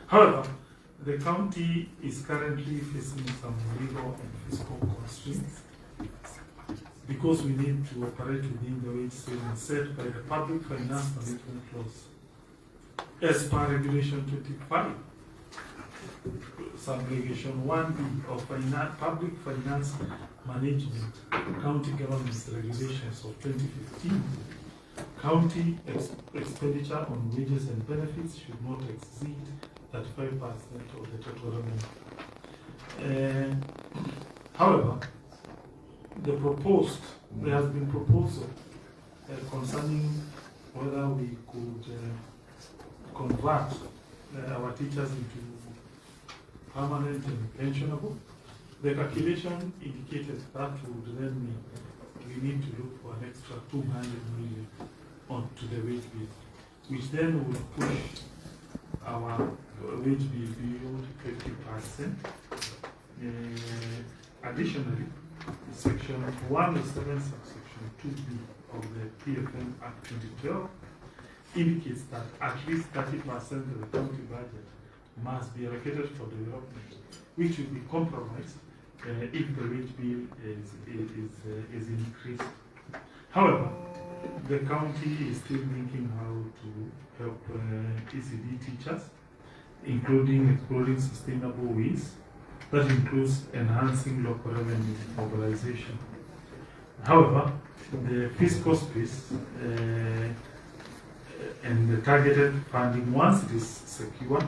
However, the county is currently facing some legal and fiscal constraints because we need to operate within the wage ceiling set by the Public Finance Management Laws. As per Regulation 25, Subregulation 1B of Public Finance Management, County Government Regulations of 2015, county expenditure on wages and benefits should not exceed 35% of the total revenue. However, there has been proposal concerning whether we could convert our teachers into permanent and pensionable. The calculation indicated that would then mean we need to look for an extra 200 million onto the wage bill, which then would push our wage bill beyond 50%. Additionally, Section 107, subsection 2B of the PFM Act 2012 indicates that at least 30% of the county budget must be allocated for development, which will be compromised if the wage bill is increased. However, the county is still thinking how to help ECD teachers, including exploring sustainable ways. That includes enhancing local revenue mobilization. However, the fiscal space and the targeted funding, once it is secured,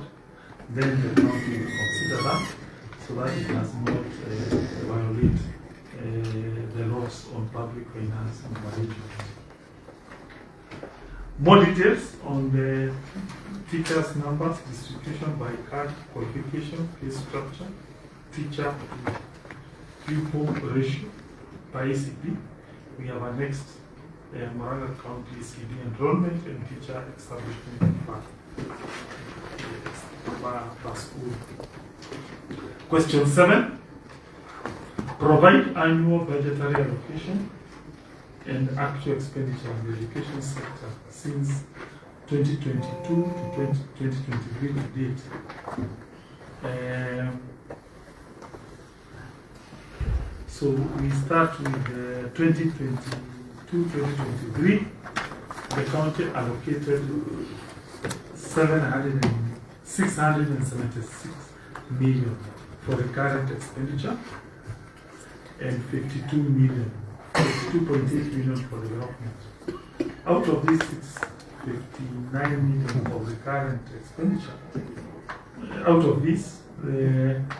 then the county will consider that so that it does not violate the laws on public finance and management. More details on the teachers' numbers, distribution by card, qualification, pay structure, teacher pupil ratio by ECD. We have annexed Muranga County ECD enrollment and teacher establishment per school. Question 7. Provide annual budgetary allocation and actual expenditure in the education sector since 2022 to 2023 to date. So we start with 2022-2023. The county allocated 676 million for the current expenditure and 52 million, 52.8 million for development. Out of these 659 million of the current expenditure, out of this,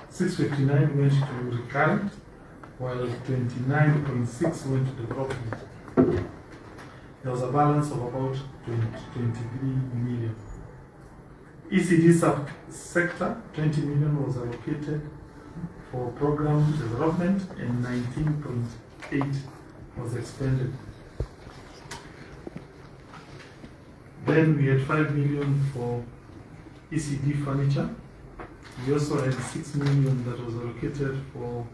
659 went to recurrent, while 29.6 went to development. There was a balance of about 23 million. ECD sub-sector, 20 million was allocated for program development and 19.8 was expended. Then we had 5 million for ECD furniture. We also had 6 million that was allocated for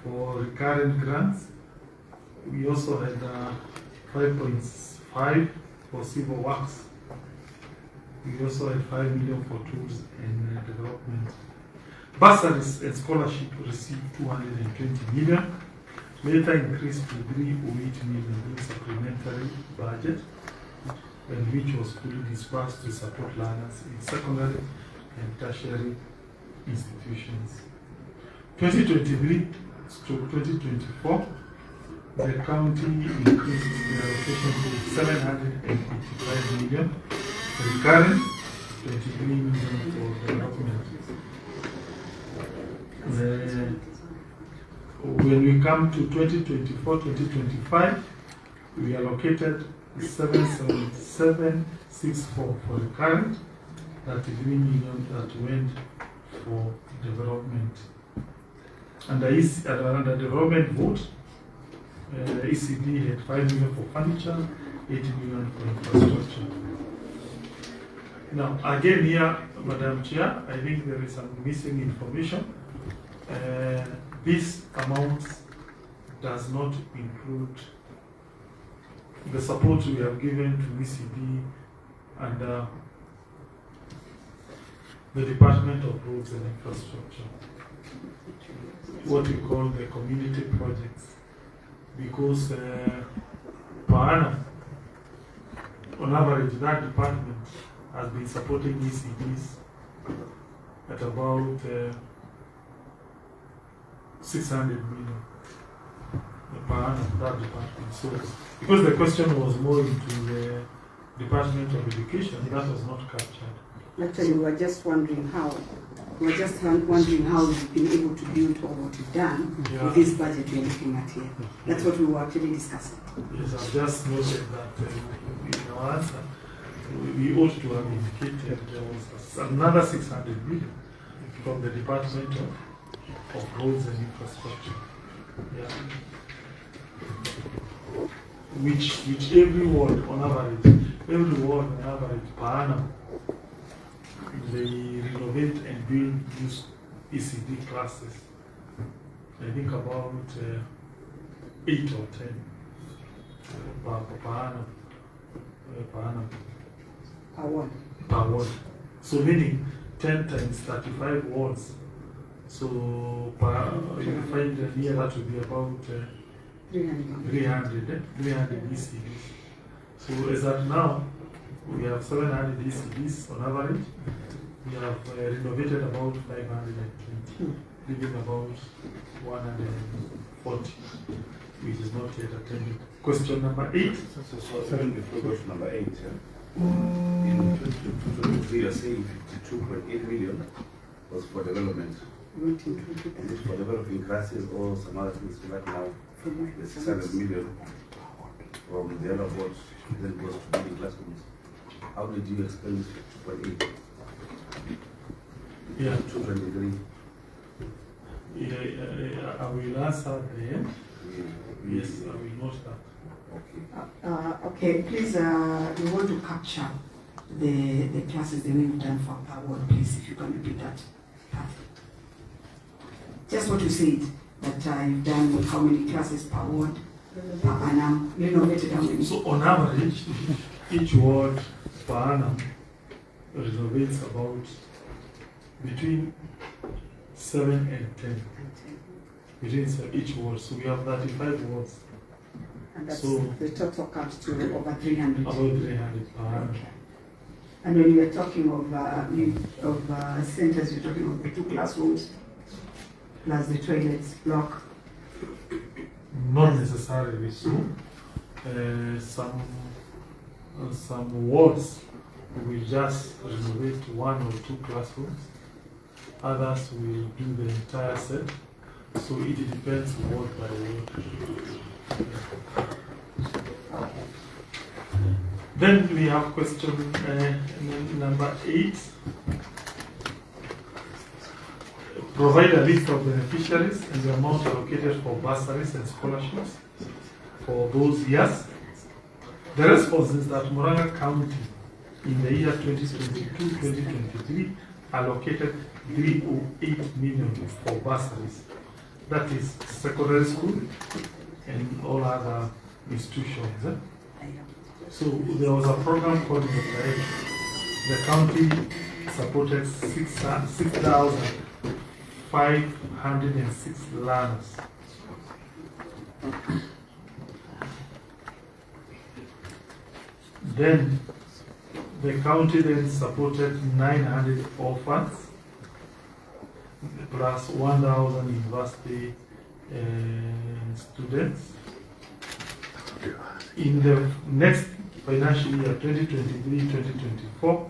recurrent grants. We also had 5.5 for civil works. We also had 5 million for tools and development. Bursaries and scholarship received 220 million, later increased to 308 million in supplementary budget, and which was fully dispersed to support learners in secondary and tertiary institutions. 2023 to 2024, the county increased the allocation to 785 million, recurrent 23 million for development. When we come to 2024-2025, we allocated 77764 for recurrent, 33 million that went for development. Under development vote, ECD had 5 million for furniture, 80 million for infrastructure. Now, again here, Madam Chair, I think there is some missing information. This amount does not include the support we have given to ECD under the Department of Roads and Infrastructure, what we call the community projects, because per annum, on average, that department has been supporting ECDs at about 600 million per annum, that department. So, because the question was more into the Department of Education, that was not captured. Actually, we were just wondering how. We were just wondering how we've been able to build or what we've done with this budget we're looking at here. That's what we were actually discussing. Yes, I've just noted that in our answer, we ought to have indicated there was another 600 million from the Department of Roads and Infrastructure. Yeah. Which every ward on average per annum, they renovate and build these ECD classes. I think about 8 or 10 per annum. Per ward. So meaning 10 times 35 wards. So you find here that would be about 300 ECDs. So as at now, we have 700 ECDs on average. We have renovated about 520, leaving about 140, which is not yet attended. Question number 8. So before we go to number 8, in 2023, you're saying 52.8 million was for development. Is it for developing classes or some other things right now? The 600 million from the other boards then goes to building classrooms. How did you explain 52.8? Yeah. 223. I will answer there. Yes, I will note that. Okay, please, we want to capture the classes the way you've done for per ward, please, if you can repeat that. Just what you said, that you've done with how many classes per ward, per annum, renovated how many? So on average, each ward per annum renovates about between 7 and 10. Within each ward. So we have 35 wards. And that's so the total comes to over 300. About 300 per annum. Okay. And when you were talking of centers, you're talking of the 2 classrooms plus the toilets block. Not necessarily so. Some wards will just renovate 1 or 2 classrooms. Others will do the entire set. So it depends ward by ward. Then we have question number 8. Provide a list of beneficiaries and the amount allocated for bursaries and scholarships for those years. The response is that Muranga County in the year 2022-2023 allocated 308 million for bursaries. That is secondary school and all other institutions. So there was a program called mutahi. The county supported 6,506 learners. Then the county then supported 900 orphans plus 1,000 university students. In the next financial year, 2023-2024,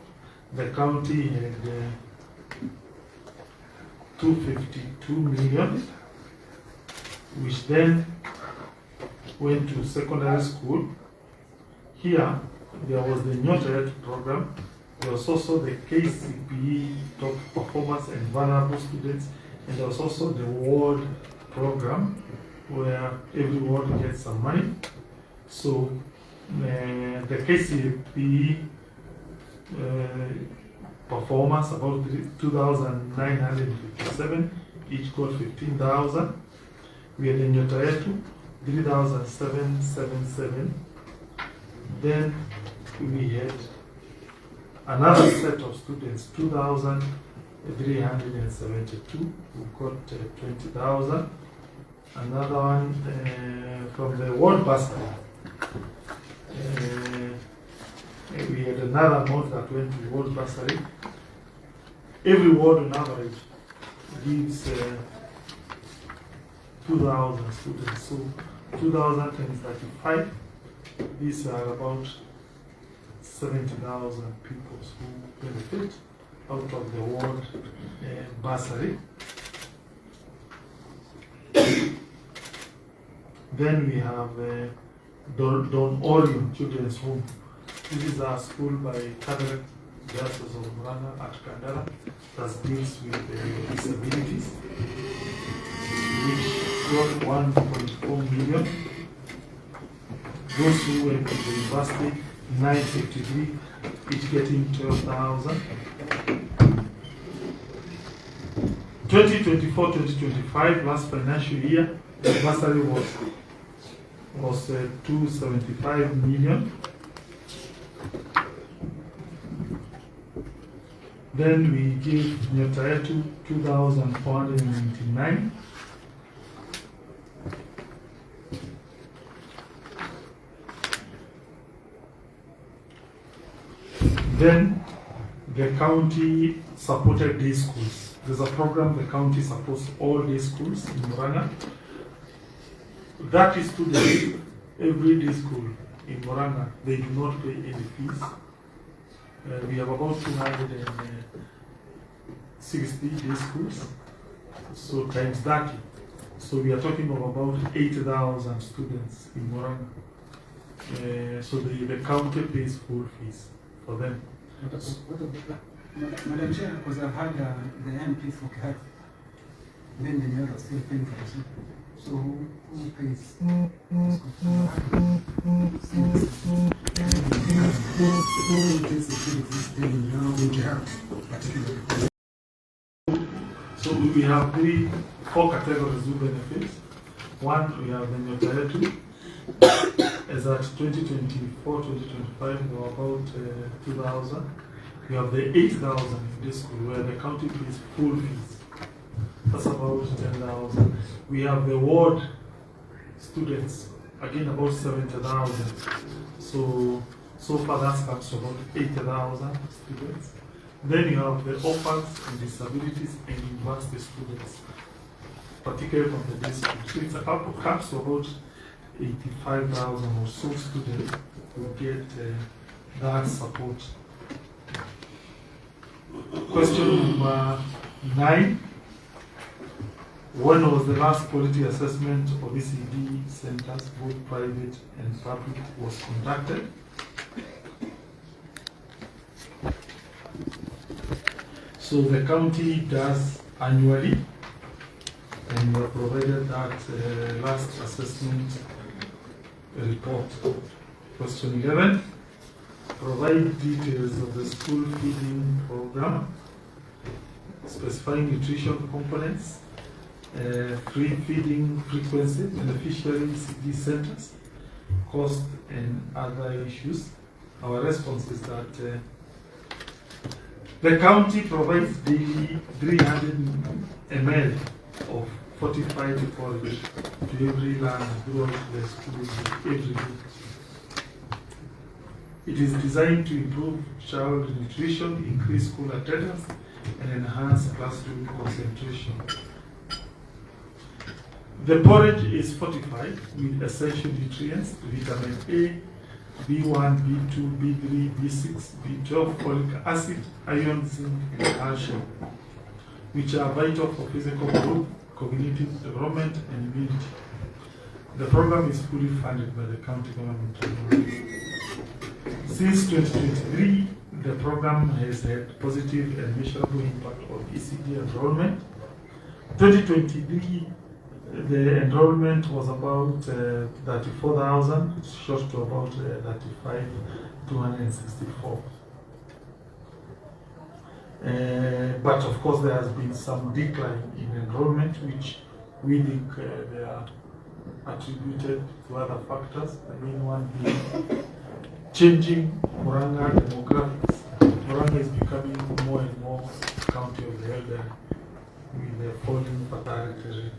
the county had 252 million, which then went to secondary school. Here, there was the Kenyatta program. There was also the KCPE top performers and vulnerable students, and there was also the ward program where every ward gets some money. So the KCPE performers, about 2,957, each got 15,000. We had the Kenyatta 3,777. Then we had another set of students, 2,000 372 who got 20,000. Another one from the ward bursary. We had another amount that went to ward bursary. Every ward on average gives 2,000 students. So 2,000 times 35, these are about 70,000 people who benefit out of the ward bursary. Then we have Don Orion Children's Home. This is a school by Catholic Diocese of Muranga at Kangata that deals with disabilities, which got 1.4 million. Those who went to the university, 953, each getting 12,000. 2024-2025, last financial year, the bursary was 275 million. Then we give Mutahi 2,499. Then the county supported day schools. There's a program the county supports all day schools in Muranga. That is students, every day school in Muranga, they do not pay any fees. We have about 260 day schools, so times 30. So we are talking of about 8,000 students in Muranga. So the county pays full fees for them. Madam Chair, because I've had the MP for CAF, then the mayor still paying for it. So who pays? So we have four categories who benefit. One, we have the Mutahi. As at 2024-2025, there were about 2,000. We have the 8,000 in this school where the county pays full fees. That's about 10,000. We have the ward students, again about 70,000. So far that comes to about 80,000 students. Then you have the orphans and disabilities and university students, particularly from the district. So it's comes to about 85,000 or so students who get that support. Question number 9. When was the last quality assessment of ECD centers, both private and public, was conducted? So the county does annually, and we have provided that last assessment report. Question 11. Provide details of the school feeding program, specifying nutrition components, free feeding frequency, beneficiary ECD centers, cost, and other issues. Our response is that the county provides daily 300 ml of fortified porridge to every learner throughout the school every week. It is designed to improve child nutrition, increase school attendance, and enhance classroom concentration. The porridge is fortified with essential nutrients, vitamin A, B1, B2, B3, B6, B12, folic acid, iron, zinc, and calcium, which are vital for physical growth, cognitive development, and immunity. The program is fully funded by the county government. Since 2023, the program has had positive and measurable impact on ECD enrollment. 2023, the enrollment was about 34,000, short to about 35,264. But of course, there has been some decline in enrollment, which we think they are attributed to other factors. The main one being changing Muranga demographics. Muranga is becoming more and more county of the elderly with the falling fatality rate.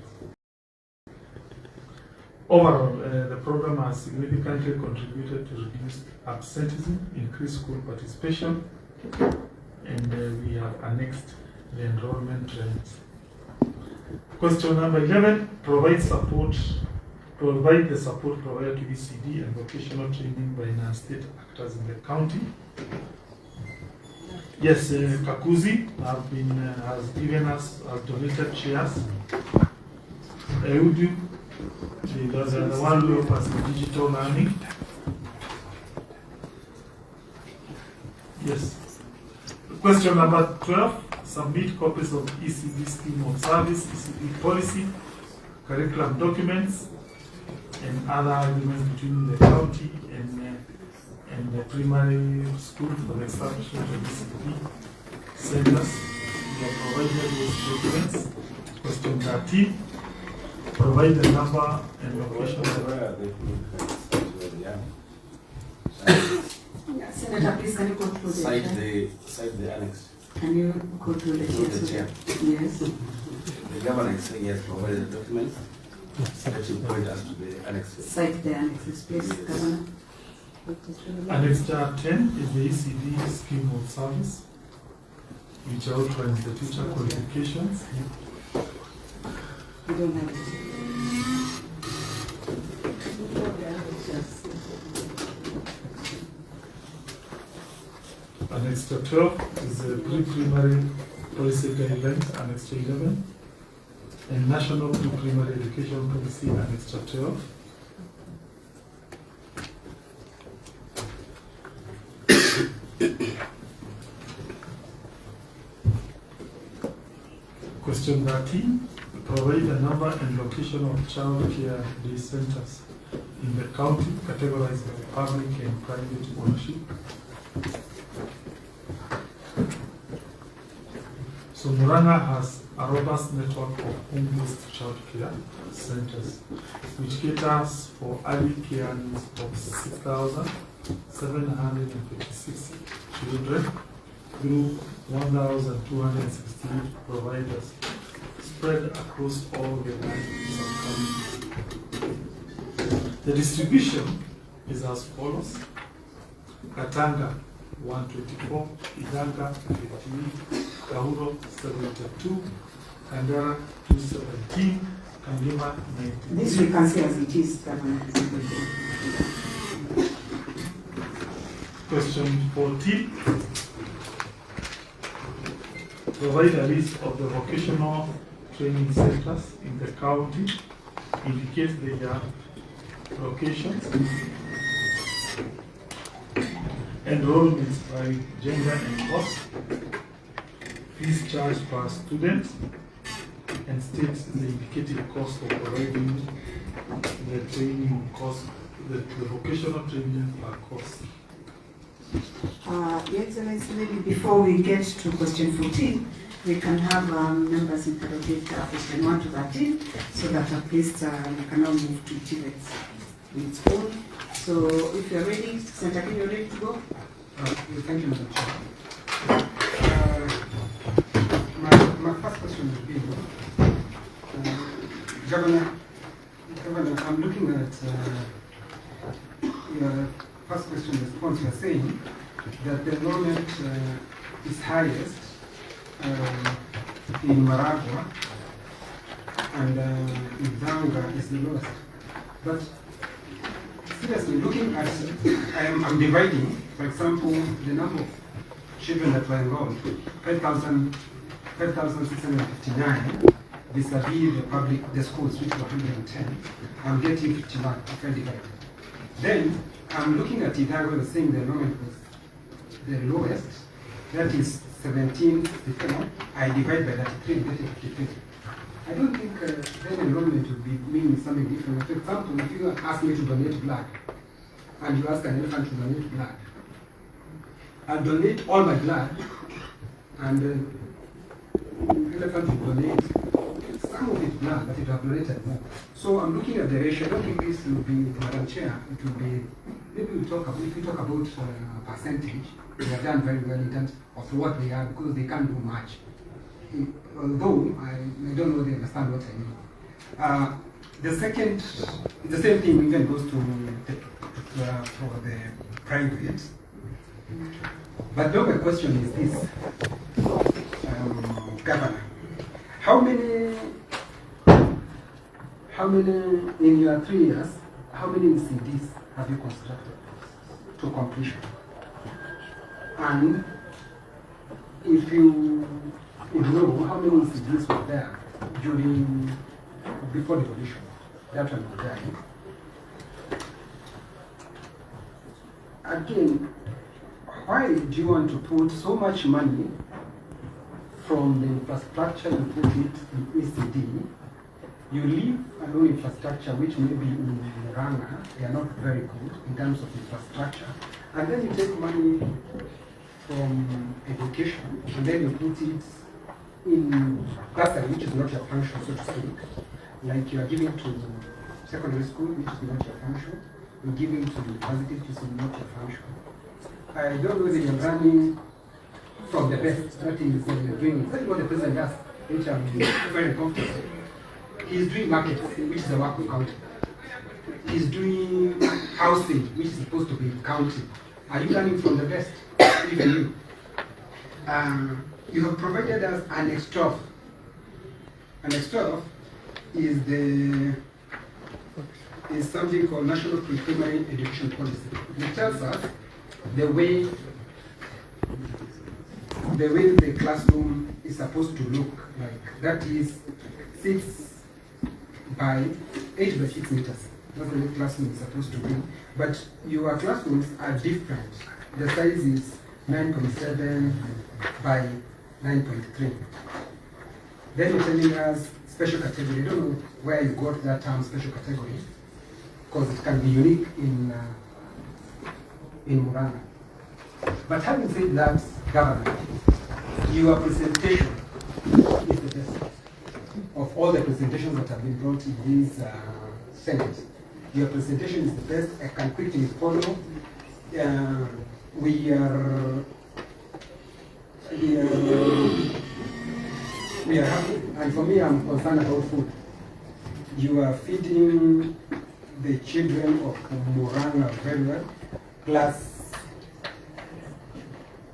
Overall, the program has significantly contributed to reduced absenteeism, increased school participation, and we have annexed the enrollment trends. Question number 11, provide the support provided to ECD and vocational training by non-state actors in the county. Yes, Kakuzi has donated chairs. Eudu, the one who offers digital learning. Yes. Question number 12, submit copies of ECD scheme of service, ECD policy, curriculum documents, and other agreements between the county and the primary school for the establishment of ECD centers. We have provided those documents. Question 13, provide the number and location. Senator, please can you go through Cite the annex. Can you go through the chair? Yes. The governor is saying he has provided the documents. That you point us to the annexes. Cite the annexes, please, Yes. Governor. Annex 10 is the ECD scheme of service, which outlines the teacher qualifications. We don't have it. Annex 12 is the pre-primary policy guidelines, Annex 11, and National Pre-Primary Education Policy, Annex 12. Question 13, provide the number and location of child care day centers in the county categorized by public and private ownership. So Muranga has a robust network of home-based child care centers, which caters for early care needs of 6,756 children through 1,268 providers spread across all the 9 sub-counties. The distribution is as follows: Katanga 124, Iganga 58, Kahuro 72, Kandara 217, Kandima 93. This we can see as it is, Governor. Question 14. Provide a list of the vocational training centers in the county, indicate their locations, enrollments by gender and cost, fees charged per student, and states the indicated cost of providing the training cost, the vocational training per course. Your Excellency, maybe before we get to question 14, we can have members interrogate question 1 to 13, so that at least we can now move to Tibet's with its own. So if you're ready, Senator, can you ready to go? Thank you, Madam Chair. My first question would be, Governor, I'm looking at your first question response. You're saying that the enrollment is highest in Muranga and Muranga is the lowest. But seriously, looking at, I'm dividing, for example, the number of children that were enrolled, 5,659 vis-a-vis the schools, which were 110. I'm getting 51 if I divide. Then I'm looking at Itago, saying the enrollment was the lowest, that is 1754. I divide by 33, getting 53. I don't think then enrollment would be meaning something different. For example, if you ask me to donate blood, and you ask an elephant to donate blood, I'll donate all my blood, and the elephant will donate some of its blood, but it will have donated more. So I'm looking at the ratio. I don't think this will be, Madam Chair, it will be, maybe if we talk about percentage, they have done very well in terms of what they are, because they can't do much. although I don't know they understand what I mean. The second, the same thing even goes to for the private. But now my question is this, Governor, how many in your 3 years, how many ECDs have you constructed to completion? And if you know how many ECDs were there before devolution, that one was there. Again, why do you want to put so much money from the infrastructure you put it in ECD? You leave alone infrastructure, which maybe in Muranga, they are not very good in terms of infrastructure, and then you take money from education, and then you put it in bursary, which is not your function, so to speak. Like you are giving to secondary school, which is not your function. You're giving to university, which is not your function. I don't know that you're running from the best. That is doing exactly what the president does, which I'm very comfortable. He's doing markets, which is the work of county. He's doing housing, which is supposed to be county. Are you running from the best? Even you. You have provided us an extra. An extra is something called National Pre-Primary Education Policy. It tells us the way the classroom is supposed to look like. That is 8 by 6 meters. That's what the classroom is supposed to be. But your classrooms are different. The size is 9.7 by 9.3. Then you're telling us special category. I don't know where you got that term special category, because it can be unique in Muranga. But having said that, Governor, your presentation is the best of all the presentations that have been brought in this Senate. Your presentation is the best. I can quickly follow. We are happy, and for me, I'm concerned about food. You are feeding the children of Muranga very well, plus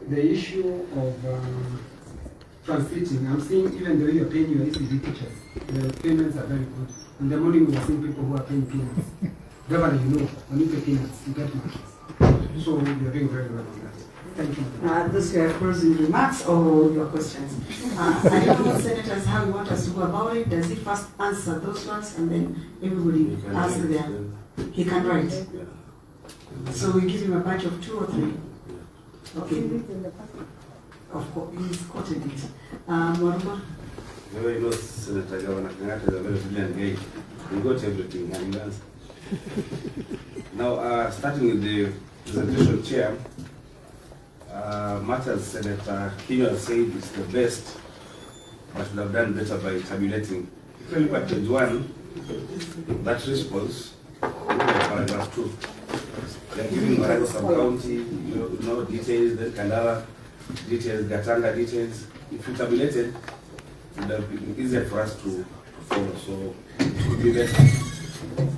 the issue of translating. I'm seeing even the way you're paying your ECD teachers, the payments are very good. In the morning, we are seeing people who are paying peanuts. Governor, you know, when you pay peanuts, you get money. So you're doing very well on that. Thank you. Those were closing remarks or your questions. I don't know, senators, how you want us to go about it. Does he first answer those ones and then everybody answer them? He can write. Yeah. So we give him a batch of 2 or 3. Okay. Of course, he's quoted it. Muranga? You know, Senator Governor Kangata is a very brilliant guy. He got everything and he answers. Now, starting with the presentation chair, much as Senator Kenya said it's the best, but should have done better by tabulating. If you look at page 1, that response, paragraph 2. They're giving Muranga sub-county, you know, details, then Kandala details, Gatanga details. If you tabulated, it would have been easier for us to follow, so it would be better.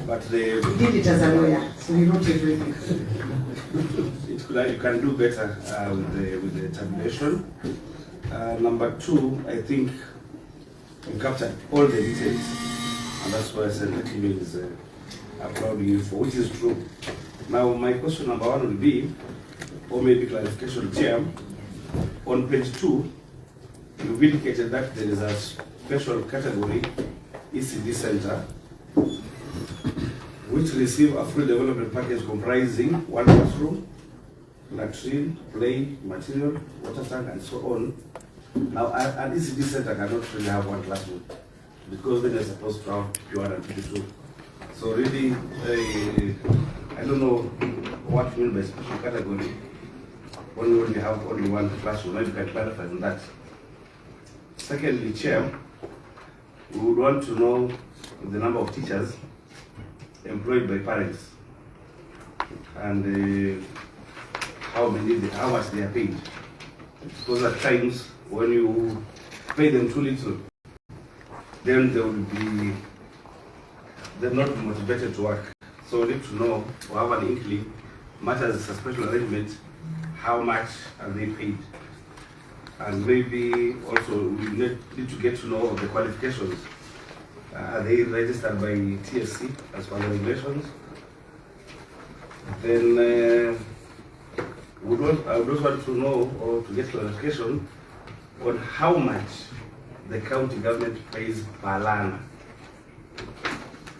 But He did it as a lawyer, so he wrote everything. You can do better with the tabulation. Number 2, I think you captured all the details, and that's why Senator TV is applauding you for, which is true. Now, my question number 1 will be, or maybe clarification, Chair, on page 2, you've indicated that there is a special category, ECD Center, which receive a full development package comprising 1 classroom, latrine, play, material, water tank, and so on. Now, an ECD center cannot really have 1 classroom because then they're supposed to have P1 and P2. So really, I don't know what you mean by special category when we only have only 1 classroom. Maybe you can clarify on that. Secondly, Chair, we would want to know the number of teachers employed by parents and how much they are paid. Because at times when you pay them too little, then they're not motivated to work. So we need to know, or have an inkling, much as it's a special arrangement, how much are they paid? And maybe also we need to get to know the qualifications. Are they registered by TSC as per the regulations? Then I would also want to know, or to get clarification on how much the county government pays per learner.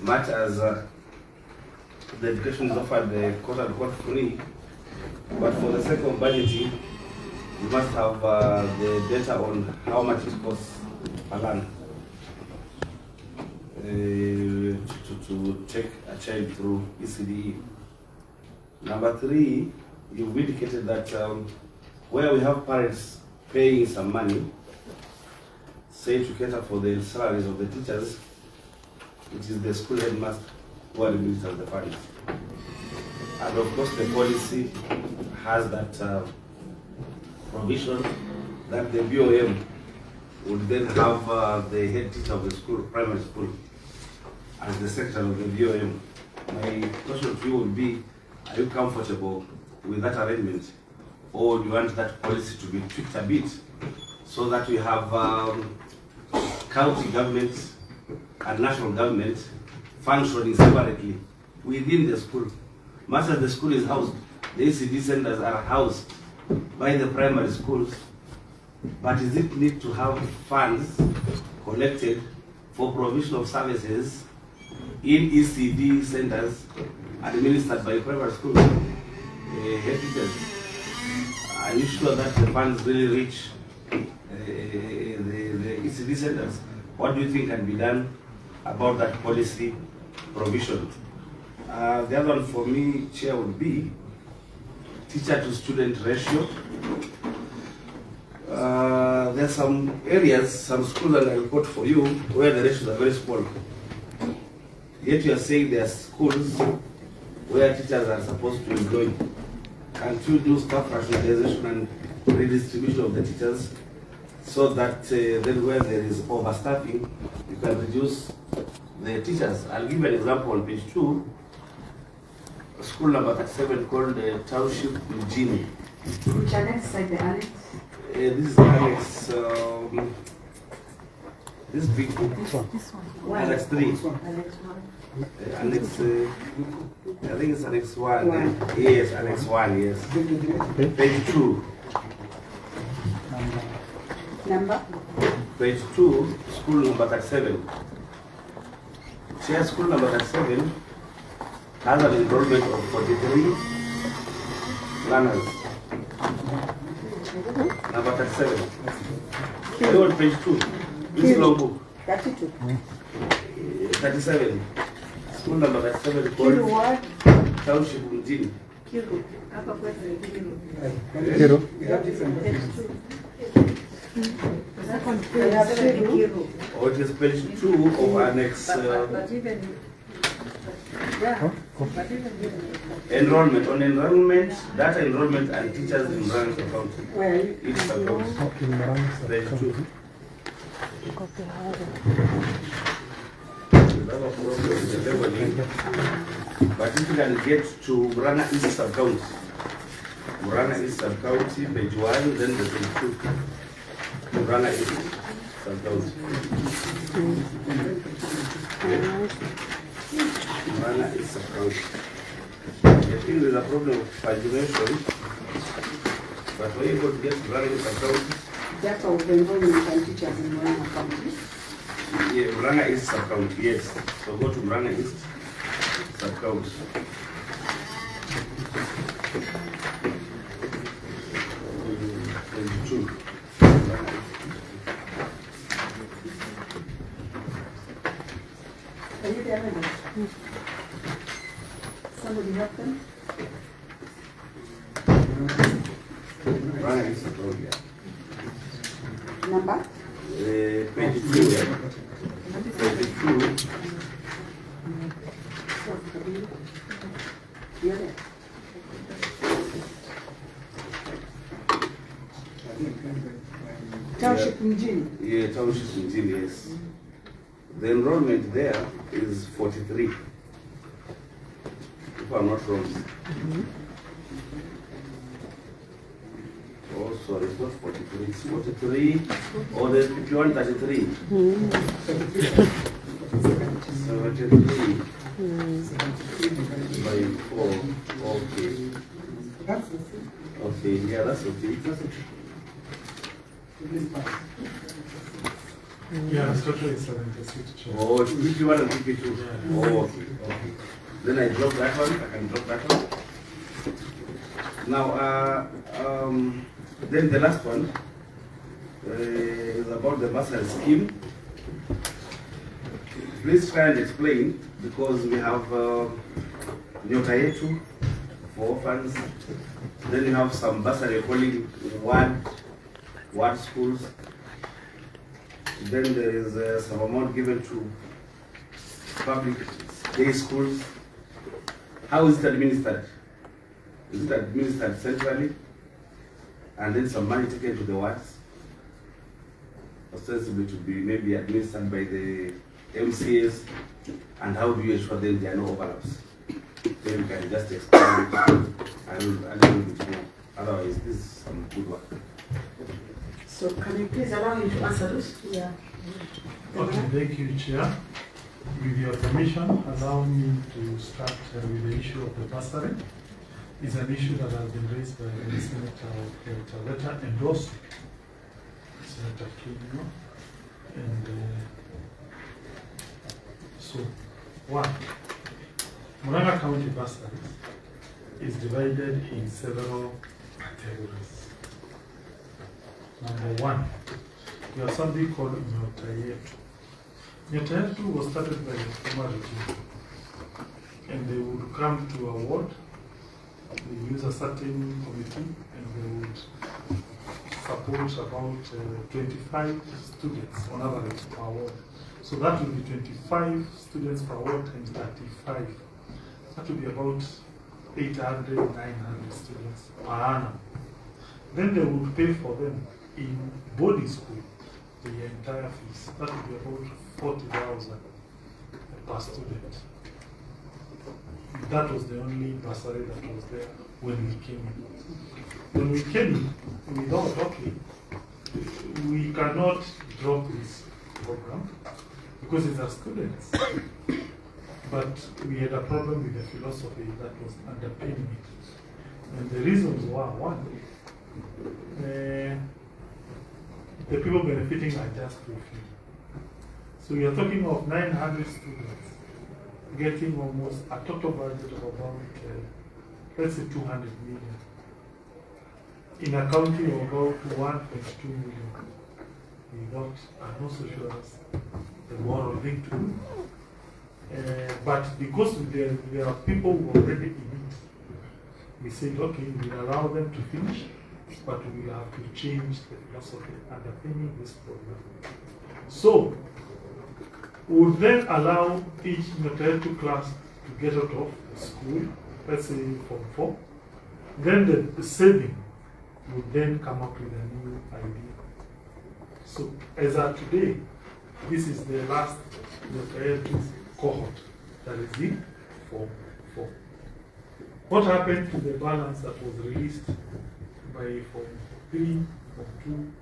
Much as the education is offered quote-unquote free, but for the sake of budgeting, we must have the data on how much it costs per learner to take a child through ECDE. Number 3, you've indicated that where we have parents paying some money, say to cater for the salaries of the teachers, it is the school headmaster who administers the funds. And of course the policy has that provision that the BOM would then have the head teacher of the school, primary school, as the secretary of the BOM. My question to you would be, are you comfortable with that arrangement, or do you want that policy to be tweaked a bit so that we have county government and national government functioning separately within the school? Much as the school is housed, the ECD centers are housed by the primary schools, but is it need to have funds collected for provision of services in ECD centers administered by private schools? Head teachers, are you sure that the funds really reach the ECD centers? What do you think can be done about that policy provision? The other one for me, Chair, would be teacher to student ratio. There are some areas, some schools, and I report for you, where the ratios are very small. Yet you are saying there are schools where teachers are supposed to employ. Can't you do staff rationalization and redistribution of the teachers so that then where there is overstaffing, you can reduce the teachers? I'll give you an example on page 2. School number 37 called Township Ngunyi. Which annex side the annex? This is annex, this big book. This one. Annex 3. Annex 1. Annex, I think it's Annex 1. Yes, Annex 1, yes. Page 2. Number? Page 2, school number 37. Chair, school number 37 has an enrollment of 43 learners. Number 37. Are you on page 2? This is long book. 32. 37. School number 37 called Kiru what? Township Ngunyi. Kiru. Hapa kwetu ni Kiru. Hero. Kiru. Or it is page 2 of Annex enrollment. On enrollment, data enrollment and teachers in Muranga County. Well, Each account. Page 2. We have a problem with the leveling. But if you can get to Muranga East Sub-County, Muranga East Sub-County, page 1, then the page 2. Muranga East Sub-County. Muranga East Sub-County. I think there's a problem of pagination, but when you go to get Muranga East Sub-County, that's all the enrollment and teachers in Muranga County. yeah, Muranga East Sub-County, yes. So go to Muranga East Sub-County. Page 2. Are you there? Somebody help them? Muranga East Sub-County, yeah. Number? Page 2, yeah. Page 2. You're there. Township Mjini. Yeah, township Mjini, yes. The enrollment there is 43. If I'm not wrong. Oh, sorry, it's not 43. It's 43. Or there's 5133. 73. By 4. Okay. That's the thing. Okay, yeah, that's okay. That's okay. Yeah, the structure is 76. Oh, it's 51 and 52. Yeah. Oh, okay. Okay. Then I drop that one. I can drop that one. Now, then the last one is about the bursary scheme. Please try and explain, because we have nyota for orphans. Then you have some bursary calling ward schools. Then there is some amount given to public day schools. How is it administered? Is it administered centrally? And then some money taken to the wards? Ostensibly to be maybe administered by the MCAs. And how do you ensure that there are no overlaps? Then you can just explain it a little bit more. Otherwise, this is some good work. So can you please allow me to answer those? Yeah. Okay, thank you, Chair. With your permission, allow me to start with the issue of the bursary. It's an issue that has been raised by the Senator of Kangata and also Senator Kino. And so, one, Muranga County bursary is divided in several categories. Number one, we have something called mutahi. Mutahi was started by the former regime, and they would come to a ward, they use a certain committee, and they would support about 25 students on average per ward. So that would be 25 students per ward and 35. That would be about 800, 900 students per annum. Then they would pay for them in boarding school the entire fees. That would be about 40,000 per student. That was the only bursary that was there when we came in. When we came in, we thought, okay, we cannot drop this program because it's a students. But we had a problem with the philosophy that was underpinning it. And the reasons were, one, the people benefiting are just too few. So we are talking of 900 students getting almost a total budget of about, let's say 200 million. In a county of about 1.2 million. We thought, I'm not so sure that's the moral thing to do. But because there are people who are already in it, we said, okay, we'll allow them to finish, but we will have to change the philosophy underpinning this program. So, we would then allow each Mutahi class to get out of school, let's say Form 4. Then the saving would then come up with a new idea. So, as of today, this is the last Mutahi cohort that is in Form 4. What happened to the balance that was released by Form 3, Form 2,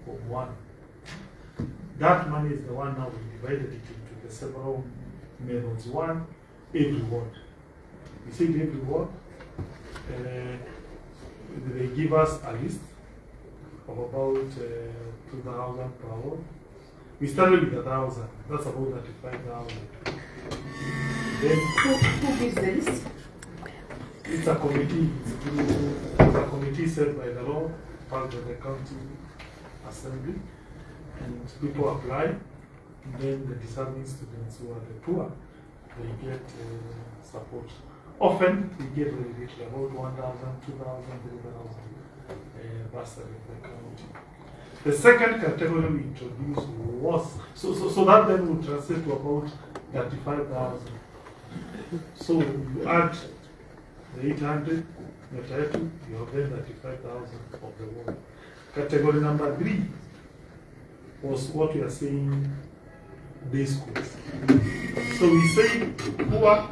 Form 1? That money is the one now we divided it into the several methods. One, every ward. We said every ward, they give us a list of about 2,000 per ward. We started with 1,000, that's about 35,000. Then Who gives the list? it's a committee. It's a committee set by the law, part of the county assembly, and people apply. And then the deserving students who are the poor, they get support. Often we get very little, about 1,000, 2,000, 3,000 bursary in the county. The second category we introduced was so that then would translate to about 35,000. So you add the 800 nyota yetu, you have then 35,000 of the world. Category number 3 was what we are saying, day schools. So we say poor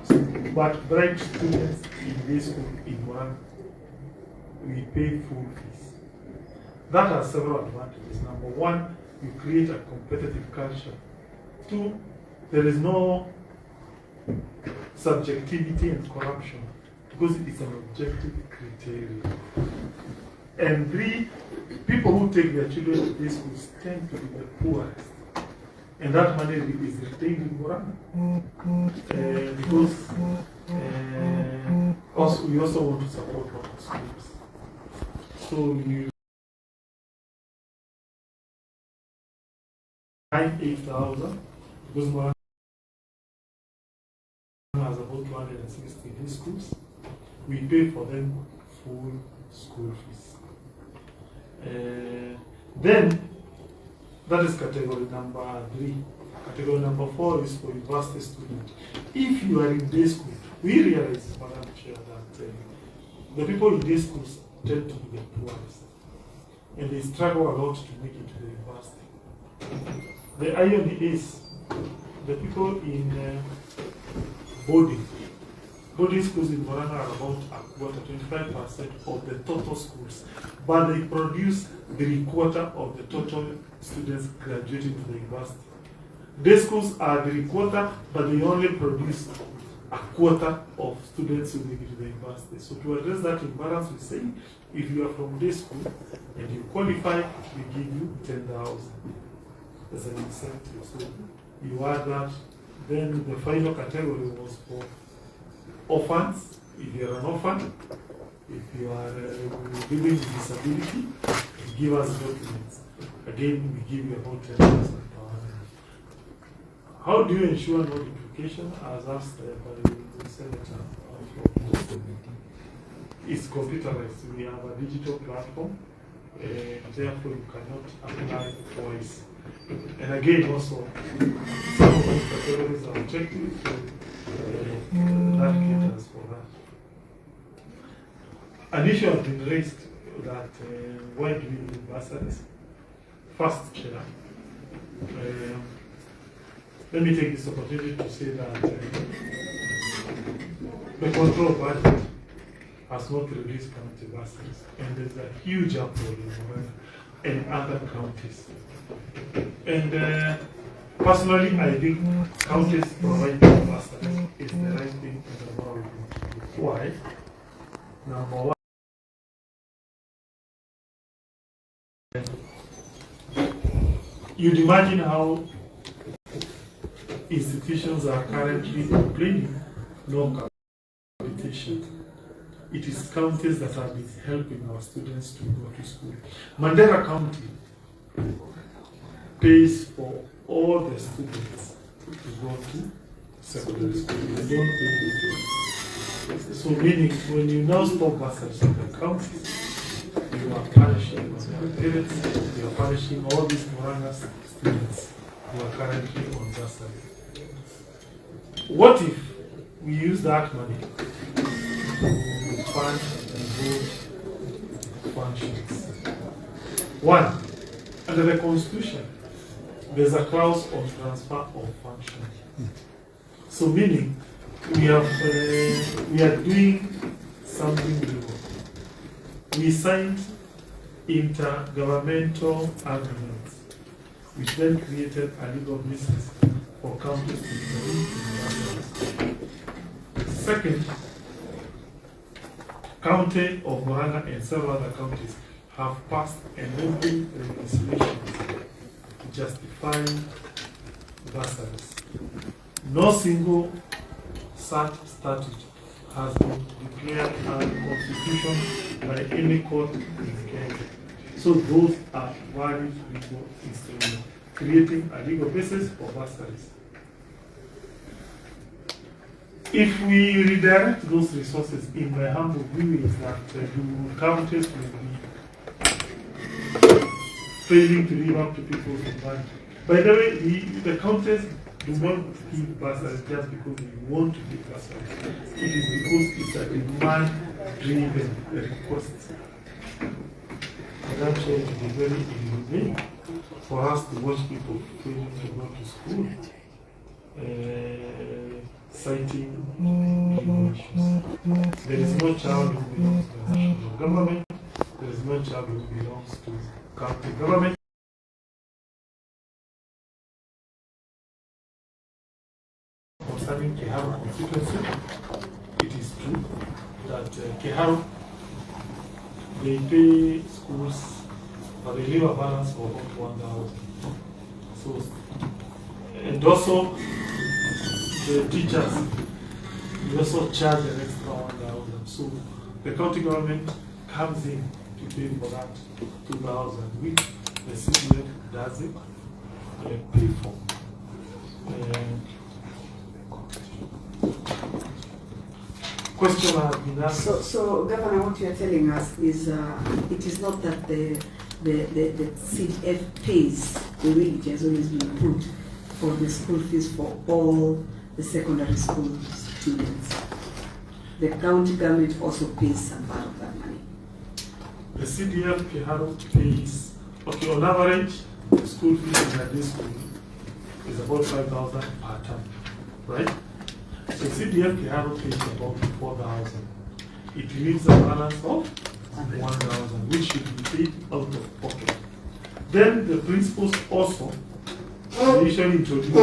but bright students in day school in Muranga, we pay full fees. That has several advantages. Number 1, you create a competitive culture. 2, there is no subjectivity and corruption because it's an objective criteria. And 3, people who take their children to these schools tend to be the poorest. And that money is retained in Muranga. Because we also want to support local schools. So you 8,000 because Muranga has about 260 day schools. We pay for them full school fees. Then that is category number 3. Category number 4 is for university students. If you are in day school, we realize, Madam Chair, that the people in day schools tend to be the poorest, and they struggle a lot to make it to the university. The irony is, the people in boarding schools in Muranga are about 25% of the total schools, but they produce 3/4 of the total students graduating to the university. Day schools are 3/4, but they only produce 1/4 of students who make it to the university. So to address that imbalance, we say if you are from day school and you qualify, we give you 10,000 as an incentive. So you add that. Then the final category was for orphans. If you are an orphan, if you are living with disability, you give us documents. Again, we give you about 10,000 per annum. How do you ensure notification, as asked by the Senator? It's computerized. We have a digital platform, therefore you cannot apply twice. And again, also, some of those categories are objective, so that caters for that. An issue has been raised that why do we need bursaries? First, Chair, let me take this opportunity to say that the control budget has not released county bursaries, and there's a huge uproar in Muranga and other counties. And personally, I think counties providing bursaries is the right thing in the world. Why? Number 1, you'd imagine how institutions are currently complaining no competition. It is counties that have been helping our students to go to school. Mandera County pays for all the students to go to secondary school. They don't pay for. So meaning, when you now stop bursaries in the county, you are punishing their parents, you are punishing all these Muranga students who are currently on bursary. What if we use that money to fund and build functions? 1, under the Constitution, there's a clause on transfer of functions. So meaning, we are doing something legal. We signed intergovernmental agreements, which then created a legal basis for counties to intervene. Second, County of Muranga and several other counties have passed enabling legislation to justify bursaries. No single such statute has been declared unconstitutional by any court in Kenya. So those are valid legal instruments, creating a legal basis for bursaries. If we redirect those resources, in my humble view, is that the counties will be failing to live up to people's demand. By the way, the counties do not give bursaries just because we want to give bursaries. It is because it's a demand driven request. Madam Chair, it will be very inhumane for us to watch people failing to go to school, citing legal issues. There is no child who belongs to the national government. There is no child who belongs to county government. Concerning Keharu constituency, it is true that Keharu, they pay schools, but they leave a balance of about 1,000. So, and also the teachers, we also charge an extra 1,000. So the county government comes in to pay for that 2,000, which the CDF doesn't pay for. Question has been asked. So, Governor, what you are telling us is it is not that the CDF pays the way it has always been put for the school fees for all the secondary school students. The county government also pays some part of that money. The CDF Keharu pays, okay, on average, the school fees in a day school is about 5,000 per term, right? So CDF Keharu pays about 4,000. It leaves a balance of 1,000, which should be paid out of pocket. Then the principals also usually introduce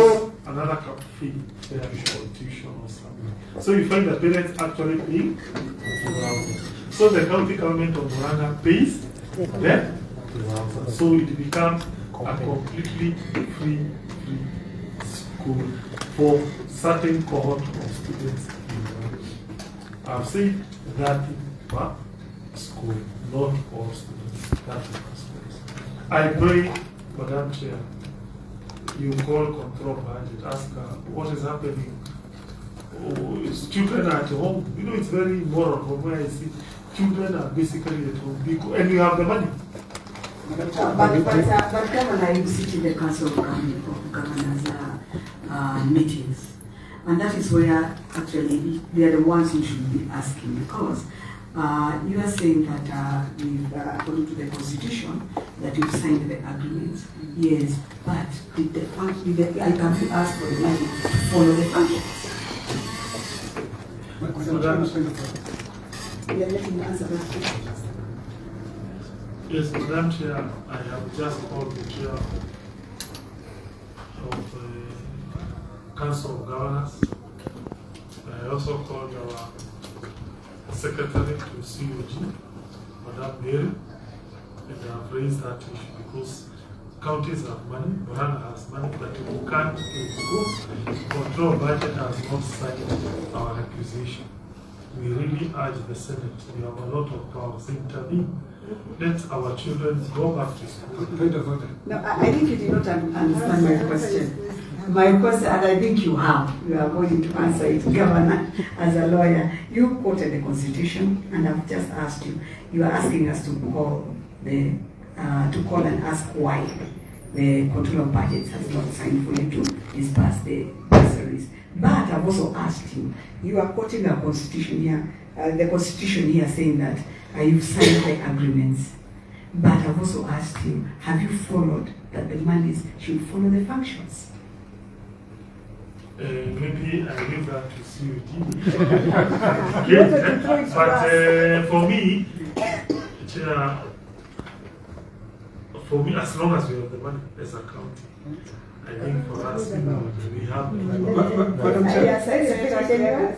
another cap fee, say for tuition or something. So you find the parents actually paying 4,000. So the county government of Muranga pays them 2,000. So it becomes a completely free school for certain cohort of students in Muranga. I've said that per school, not all students. That's the first place. I pray, Madam Chair, you call control budget, ask her what is happening. Oh, children are at home. You know, it's very moral from where I see children are basically at home and you have the money. But Governor, you sit in the Council of Governors meetings, and that is where actually they are the ones you should be asking, because you are saying that according to the Constitution, that you've signed the agreements. Yes, but did the I can ask for the money to follow the functions. You are letting me answer that question. Yes, Madam Chair, I have just called the chair of the Council of Governors. I also called our secretary to COG, Madam Mary, and I have raised that issue because counties have money, Muranga has money, but we can't pay because control budget has not signed our accusation. We really urge the Senate, we have a lot of powers, intervene. Let our children go back to school. No, I think you did not understand my question. My question, and I think you are going to answer it, Governor, as a lawyer. You quoted the Constitution, and I've just asked you. You are asking us to call and ask why the control of budgets has not signed for you to disperse the bursaries. But I've also asked you. You are quoting the Constitution here. The Constitution here saying that you've signed the agreements. But I've also asked you, have you followed that the monies should follow the functions? Maybe I leave that to COG. But for me, Chair, as long as we have the money as a county, I think for us, we have the money. Madam Chair,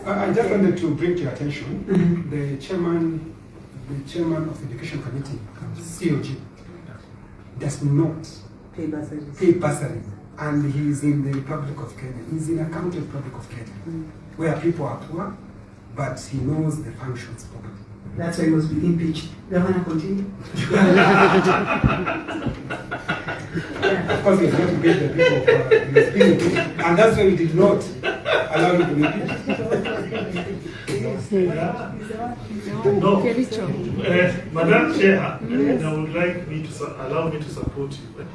I just wanted to bring to your attention the chairman of the Education Committee, COG, does not pay bursary. And he is in the Republic of Kenya. He's in a county Republic of Kenya, where people are poor, but he knows the functions properly. That's why he was being impeached. Governor, continue. Of course, he has not paid the people for his being, and that's why we did not allow him to be No, Madam Chair, I would like me to allow me to support you.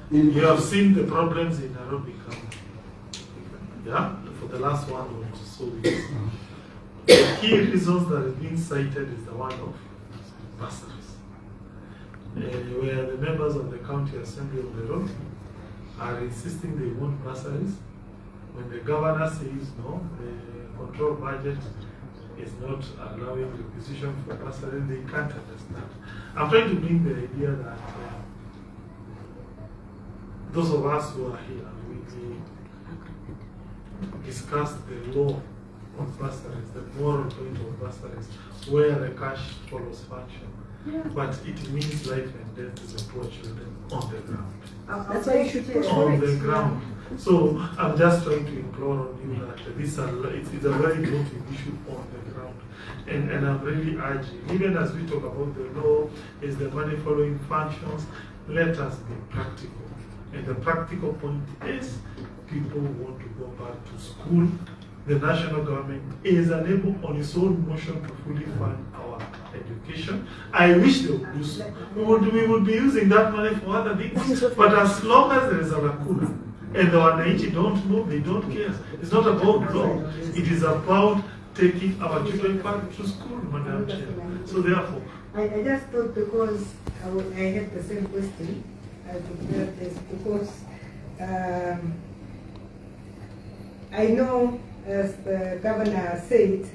You have seen the problems in Nairobi County, yeah, for the last 1 or so weeks. The key reasons that is being cited is the one of bursaries, where the members of the County Assembly of Nairobi are insisting they want bursaries. When the governor says no, the control budget is not allowing requisition for bursaries, they can't understand. I'm trying to bring the idea that those of us who are here, we discuss the law of bursaries, the moral point of bursaries, where the cash follows function. Yeah. But it means life and death to the poor children on the ground. That's why you should push on the ground. So I'm just trying to implore on you that it's a very important issue on the ground. And I'm really urging, even as we talk about the law, is the money following functions, let us be practical. And the practical point is people want to go back to school. The national government is unable on its own motion to fully fund our education. I wish they would do so. We would be using that money for other things. But as long as there is a lacuna and the wananchi don't know, they don't care. It's not about law. It is about taking our children back to school, Madam Chair. So therefore, I just thought because I had the same question, I prepared this because I know, as the governor said,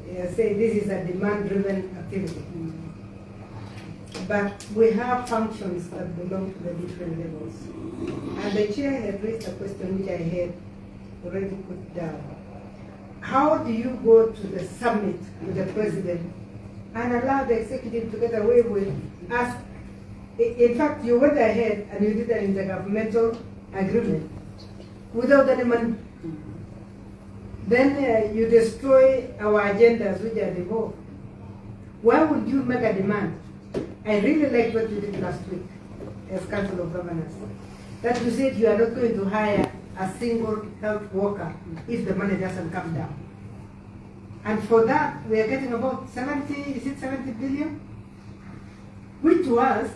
this is a demand-driven activity. But we have functions that belong to the different levels. And the chair had raised a question which I had already put down. How do you go to the summit with the president and allow the executive to get away with us? In fact, you went ahead and you did an intergovernmental agreement without any money. Then you destroy our agendas which are devolved. Why would you make a demand? I really like what you did last week as Council of Governors. That you said you are not going to hire a single health worker if the money doesn't come down. And for that, we are getting about 70 billion? Which was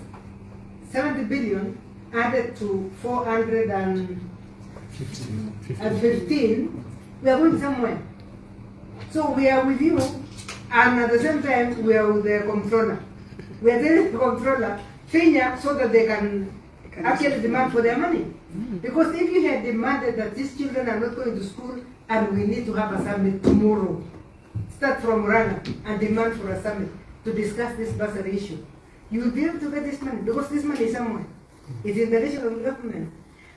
70 billion added to 415. We are going somewhere. So we are with you, and at the same time, we are with the comptroller. We are telling the comptroller, Kenya, so that they can actually demand for their money. Because if you had demanded that these children are not going to school and we need to have a summit tomorrow, start from Muranga and demand for a summit to discuss this bursary issue, you will be able to get this money because this money is somewhere. It's in the national government.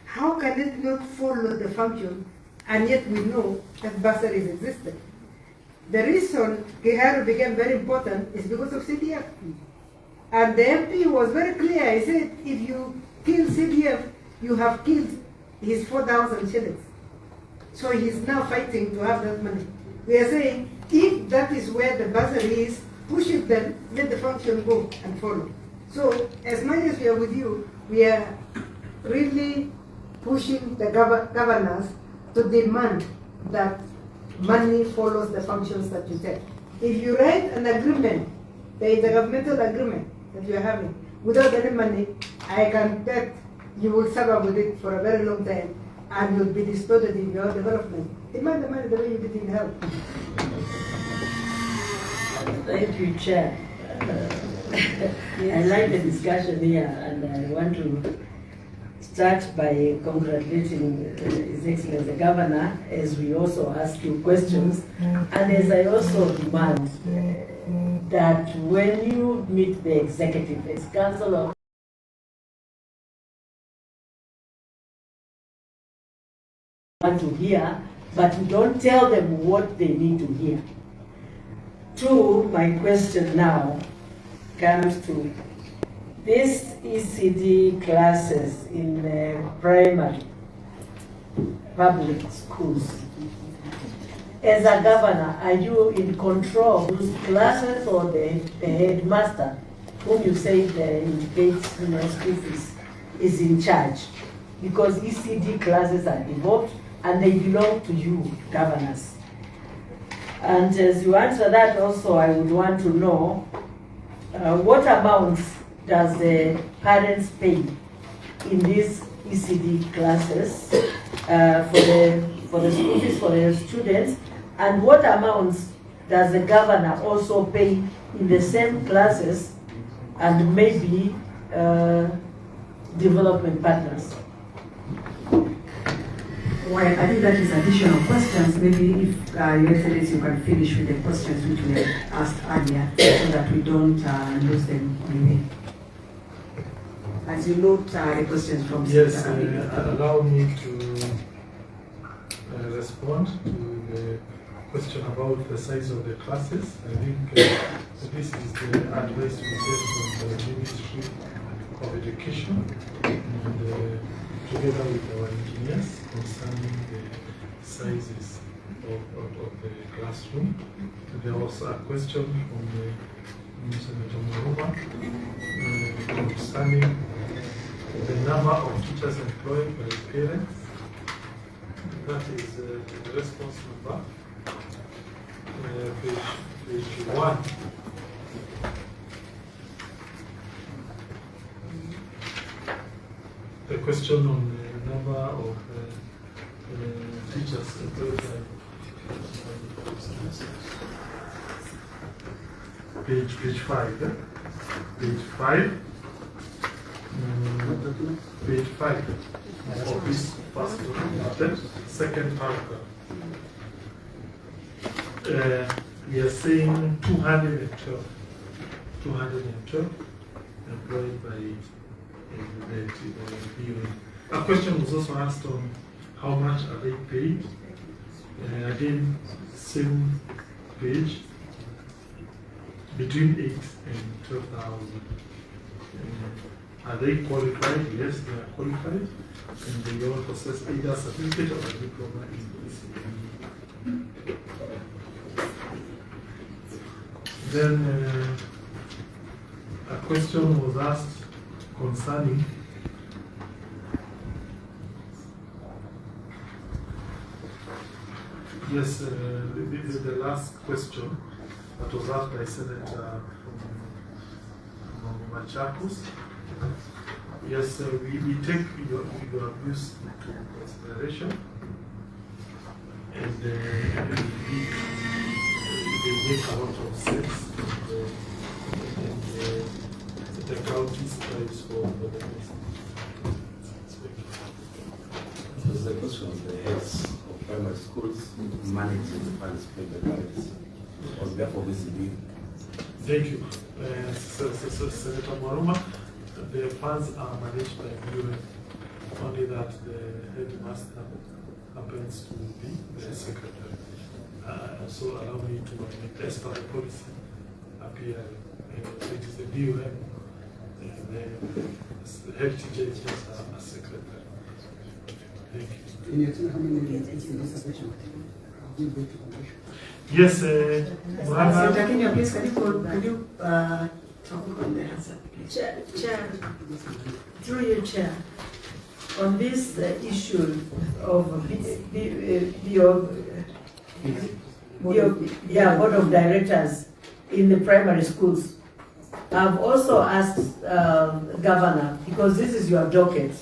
How can it not follow the function and yet we know that bursaries existed? The reason Kiharu became very important is because of CDF. And the MP was very clear. He said, if you kill CDF, you have killed his 4,000 shillings. So he's now fighting to have that money. We are saying, if that is where the bursary is, push it then, let the function go and follow. So as much as we are with you, we are really pushing the governors to demand that money follows the functions that you take. If you write an agreement, the intergovernmental agreement that you are having, without any money, I can bet you will suffer with it for a very long time and you'll be distorted in your development. Demand the money the way you did in health. Thank you, Chair. I like the discussion here, and I want to start by congratulating His Excellency the Governor, as we also ask you questions, and as I also demand that when you meet the executive as Council of want to hear, but you don't tell them what they need to hear. Two, my question now comes to these ECD classes in primary public schools. As a governor, are you in control of those classes, or the headmaster, whom you say indicates school fees, is in charge? Because ECD classes are devolved and they belong to you, governors. And as you answer that also, I would want to know what amounts does the parents pay in these ECD classes for the school fees for the students, and what amounts does the governor also pay in the same classes and maybe development partners? Well, I think that is additional questions. Maybe if Your Excellency, you can finish with the questions which we had asked earlier so that we don't lose them anyway. As you note the questions from Yes, Senator allow me to respond to the question about the size of the classes. I think this is the advice we get from the Ministry of Education and together with our engineers concerning the sizes of the classroom. There was a question from Senator Muranga concerning the number of teachers employed by parents. That is the response number, page 1. The question on the number of teachers employed by page 5. Page 5. Page 5 of this first document, second paragraph. We are saying 212 employed by the BUN. A question was also asked on how much are they paid. Again, same page, between 8 and 12,000. Are they qualified? Yes, they are qualified. And they all possess either certificate or a diploma in ECD. Then a question was asked concerning this is the last question that was asked by Senator from Machakos. Yes, we take your views into consideration, and they make a lot of sense, and the county strives for the best. So the question of the heads of primary schools managing the funds paid by parents on behalf of ECD. Thank you. Senator Muranga, the funds are managed by BUN, only that the headmaster happens to be the secretary. So allow me to, as per the policy, appear. It is the BUN, the head teacher is just a secretary. Thank you. Can you tell how many in this session? Yes, Muranga. Senator Kenya, please, can you talk on the answer, please? Chair, through your chair, on this issue of board of directors in the primary schools, I've also asked Governor, because this is your docket,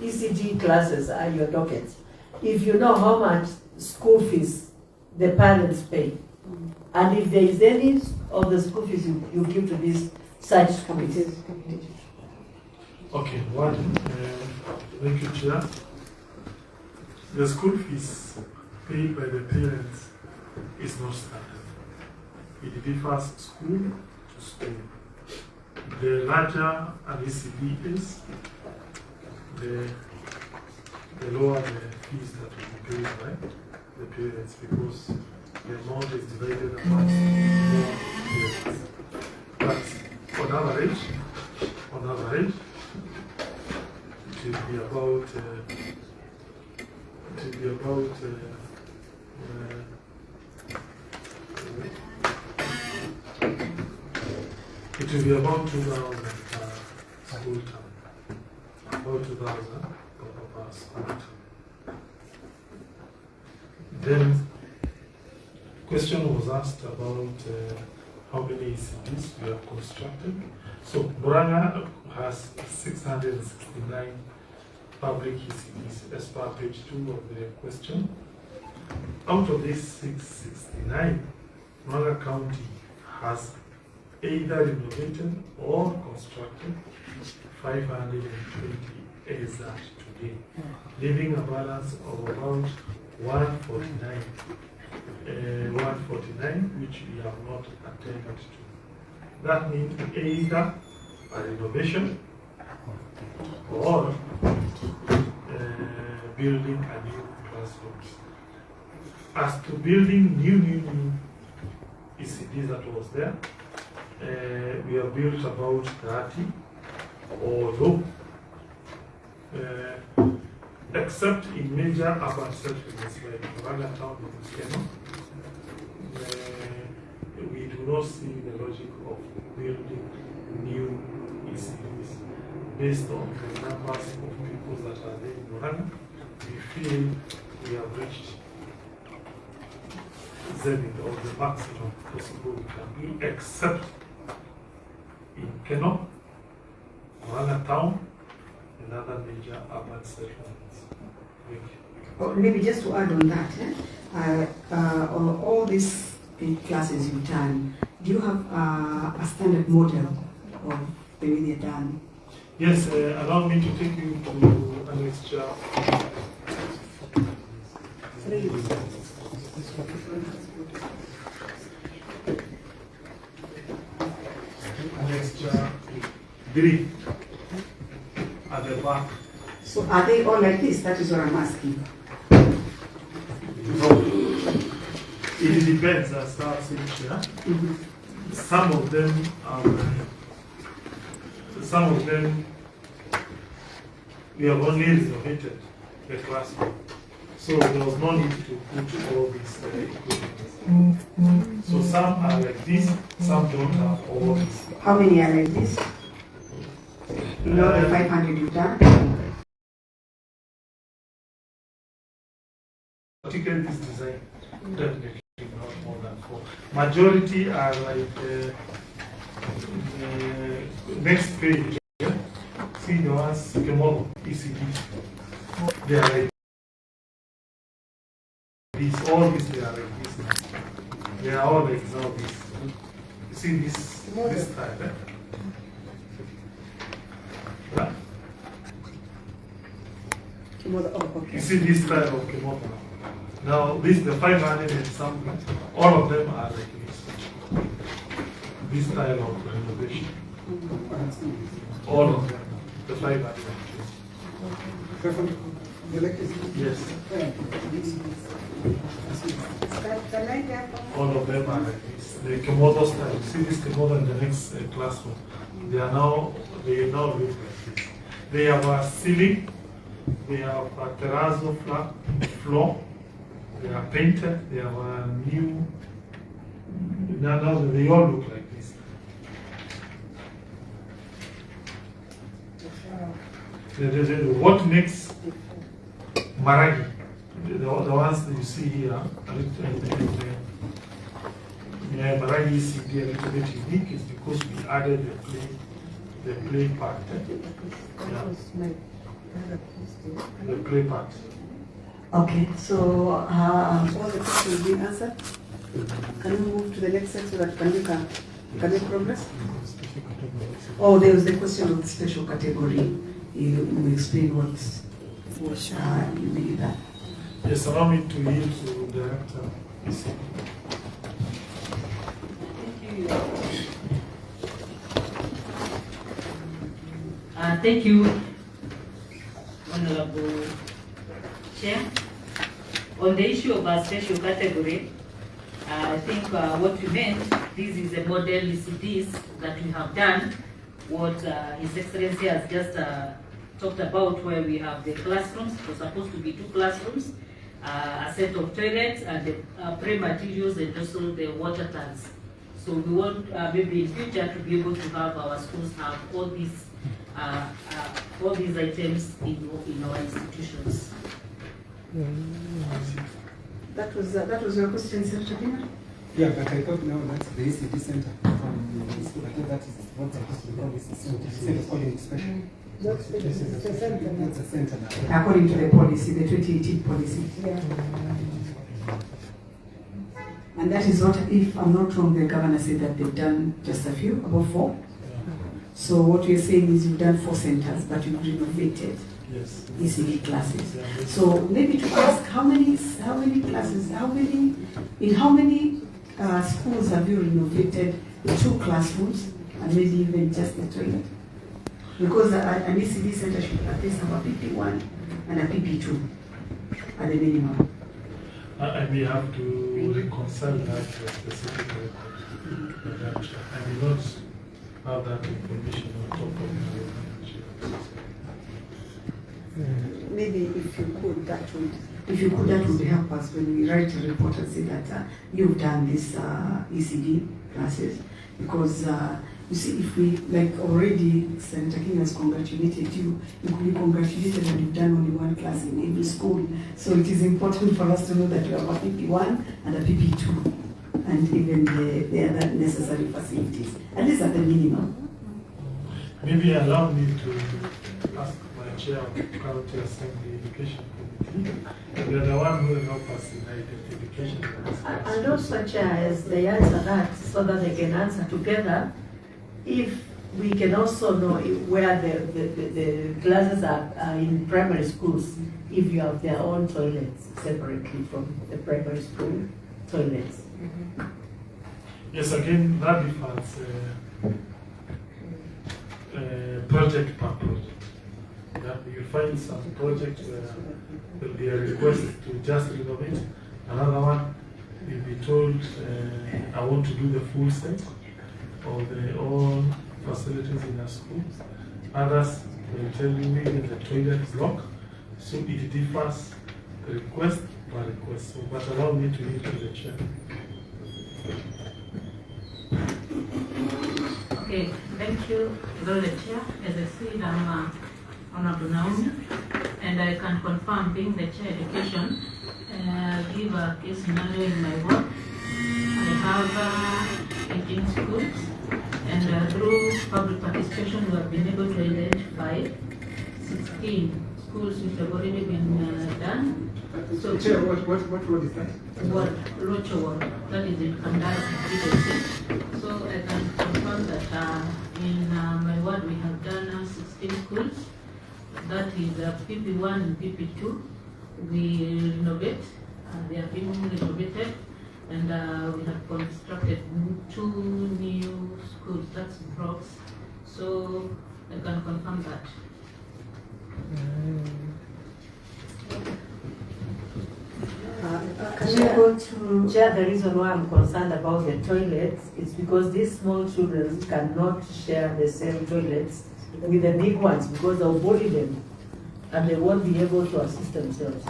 ECG classes are your docket. If you know how much school fees the parents pay, and if there is any of the school fees you give to these such committees. Okay, one, thank you, Chair. The school fees paid by the parents is not standard. It differs school to school. The larger an ECD is, the lower the fees that will be paid by the parents, because the amount is divided amongst more parents. But on average, it will be about 2,000 per school term. About 2,000 per school term. Then, question was asked about how many ECDs we have constructed. So, Muranga has 669 public ECDs as per page 2 of the question. Out of these 669, Muranga County has either renovated or constructed 520 as at today, leaving a balance of about 149, which we have not attended to. That means either a renovation or building a new classrooms. As to building new ECDs that was there, we have built about 30, although except in major urban settlements like Muranga town and Kenya, we do not see the logic of building new ECDs based on the numbers of people that are there in Muranga. We feel we have reached zenith or the maximum possible we can do, except in Keno, Muranga town, and other major urban settlements. Oh, maybe just to add on that, all these classes you've done, do you have a standard model of the way they're done? Yes, allow me to take you to annexure. Annexure 3 at the back. So are they all like this? That is what I'm asking. No. It depends as far as each year. Some of them we have only renovated the classroom. So there was no need to put all these equipment. So some are like this, some don't have all this. How many are like this? You know the 500 you've done? Particularly this design, definitely not more than 4. Majority are like next page. Yeah? See the ones, the model ECD. They are like this, all these they are like this now. They are all like now this. You see this style, eh? Yeah? You see this style of Kimoto. Now, this the 500 and something, all of them are like this style of renovation. All of them, the 500. Yes. All of them are like this. The Komodo style. You see this Komodo in the next classroom. They now look like this. They have a ceiling. They have a terrazzo floor. They are painted. They have a new. Now they all look like this. What makes Maragi, the ones that you see here, Maragi CD a little bit unique is because we added the play part. Yeah. The play part. Okay, so all the questions have been answered. Can we move to the next set so that can make progress? Oh, there was the question of the special category. You explain what you mean that. Yes, allow me to yield to the director. Thank you, Honorable Chair. On the issue of a special category, I think what you meant, this is a model ECDs that we have done. What His Excellency has just talked about, where we have the classrooms. It was supposed to be 2 classrooms, a set of toilets and the pre-materials and also the water tanks. So we want maybe in future to be able to have our schools have all these items in our institutions. That was your question, Senator. Yeah, but I thought now that's the ECD center from the school. I think that is what's supposed to be called ECD center. It's called inspection. That's the center. That's the center now. According to the policy, the 2018 policy. Yeah. And And that is what, if I'm not wrong, the governor said that they've done just a few, about 4. So what we're saying is you've done 4 centers, but you've renovated ECD classes. So maybe to ask, how many classes, in how many schools have you renovated 2 classrooms and maybe even just the toilet? Because an ECD center should at least have a PP1 and a PP2 at the minimum. I may have to reconcile that specifically. I may not have that information on top of my Maybe if you could, that would help us when we write a report and say that you've done this ECD classes. Because you see, if we, like already Senator King has congratulated you, you could be congratulated that you've done only 1 class in every school. So it is important for us to know that you have a PP1 and a PP2, and even the other necessary facilities, at least at the minimum. Maybe allow me to ask my chair of the County Assembly Education Committee. They are the one who will help us in identification. And also, Chair, as they answer that, so that they can answer together, if we can also know where the classes are in primary schools, if you have their own toilets separately from the primary school toilets. Yes, again, that differs project per project. Yeah, you'll find some projects where there will be a request to just renovate. Another one, you'll be told, I want to do the full set of all facilities in a school. Others will tell you even the toilet block. So it differs request by request. So, but allow me to lead to the chair. Okay, thank you, the Chair. As I said, I'm Honorable Naomi, and I can confirm, being the Chair Education, give a case scenario in my work. I have 18 schools, and through public participation, we have been able to identify 16 schools which have already been done. So, Chair, what road is that? What Rocho ward, that is in Kangata. So I can confirm that in my ward we have done 16 schools. That is PP1 and PP2. We renovate, they have been renovated, and we have constructed 2 new schools, that's blocks. So I can confirm that. Chair, the reason why I'm concerned about the toilets is because these small children cannot share the same toilets with the big ones because they'll bully them and they won't be able to assist themselves.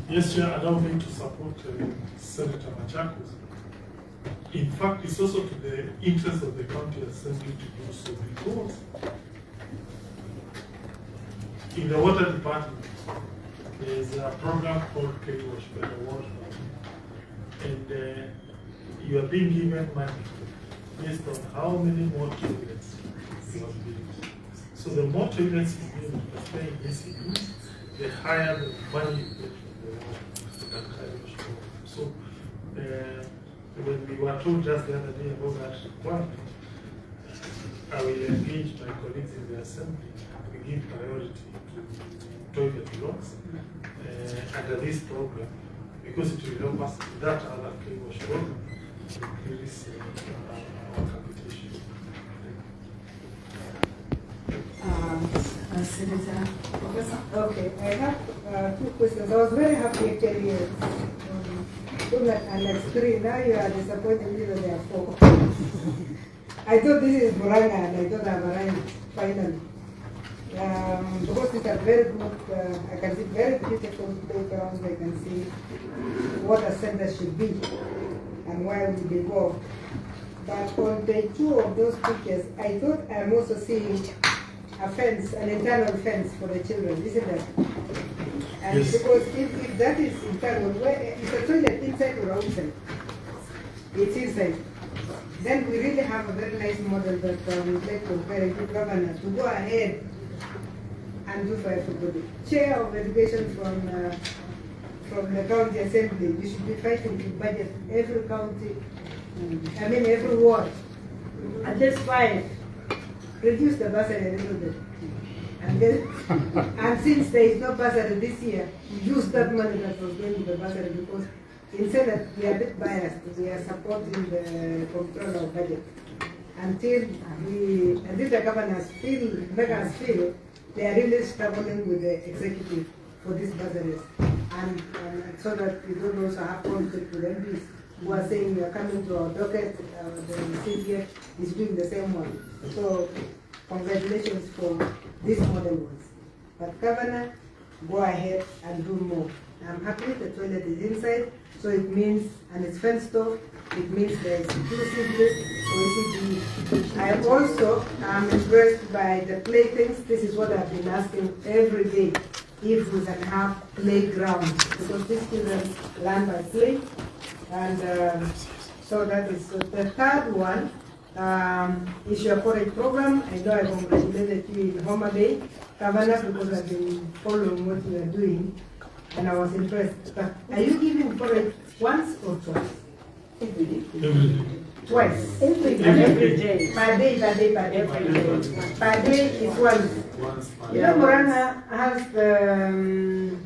Yes, Chair, allow me to support Senator Machakos. In fact, it's also to the interest of the County Assembly to do so, because in the water department, there's a program called K-Wash by the Water Department, and you are being given money based on how many more toilets you have built. So the more toilets you build, especially in ECD, the higher the money you get from the water K-Wash. So when we were told just the other day about that requirement, I will engage my colleagues in the Assembly to give priority to toilet blocks under this program, because it will help us with that other K-Wash program to increase our capitation. Senator Professor? Okay, I have 2 questions. I was very happy actually on 3. Now you are disappointed because there are 4. I thought this is Muranga, and I thought I've arrived finally. Because it's a very good, I can see very beautiful playgrounds. I can see what a center should be and where would they go. But on the 2 of those pictures, I thought I'm also seeing a fence, an internal fence for the children, isn't it? And yes. Because if that is internal, where is the toilet inside or outside? It's inside. Then we really have a very nice model that we'd like to encourage the governor to go ahead and do for everybody. Chair of Education from from the county assembly, you should be fighting to budget every county, every ward. At least 5. Reduce the bursary a little bit. And then, and since there is no bursary this year, use that money that was going to the bursary, because in Senate we are a bit biased. We are supporting the control of budget. Until the governors make us feel they are really struggling with the executive for these bursaries. And so that we don't also have conflict with MPs who are saying you are coming to our docket, the CPF is doing the same one. So congratulations for these model ones. But Governor, go ahead and do more. I'm happy the toilet is inside, so it means, and it's fenced off, it means there is inclusively OECD. I also am impressed by the playthings. This is what I've been asking every day, if we can have playgrounds, because these children learn by play. And so that is the third one. Is your porridge program. I know I congratulated you in Homa Bay, Governor, because I've been following what you are doing, and I was impressed. But are you giving porridge once or twice? Every day. Twice. Every day. Per day. Per day is once. You know, Muranga has the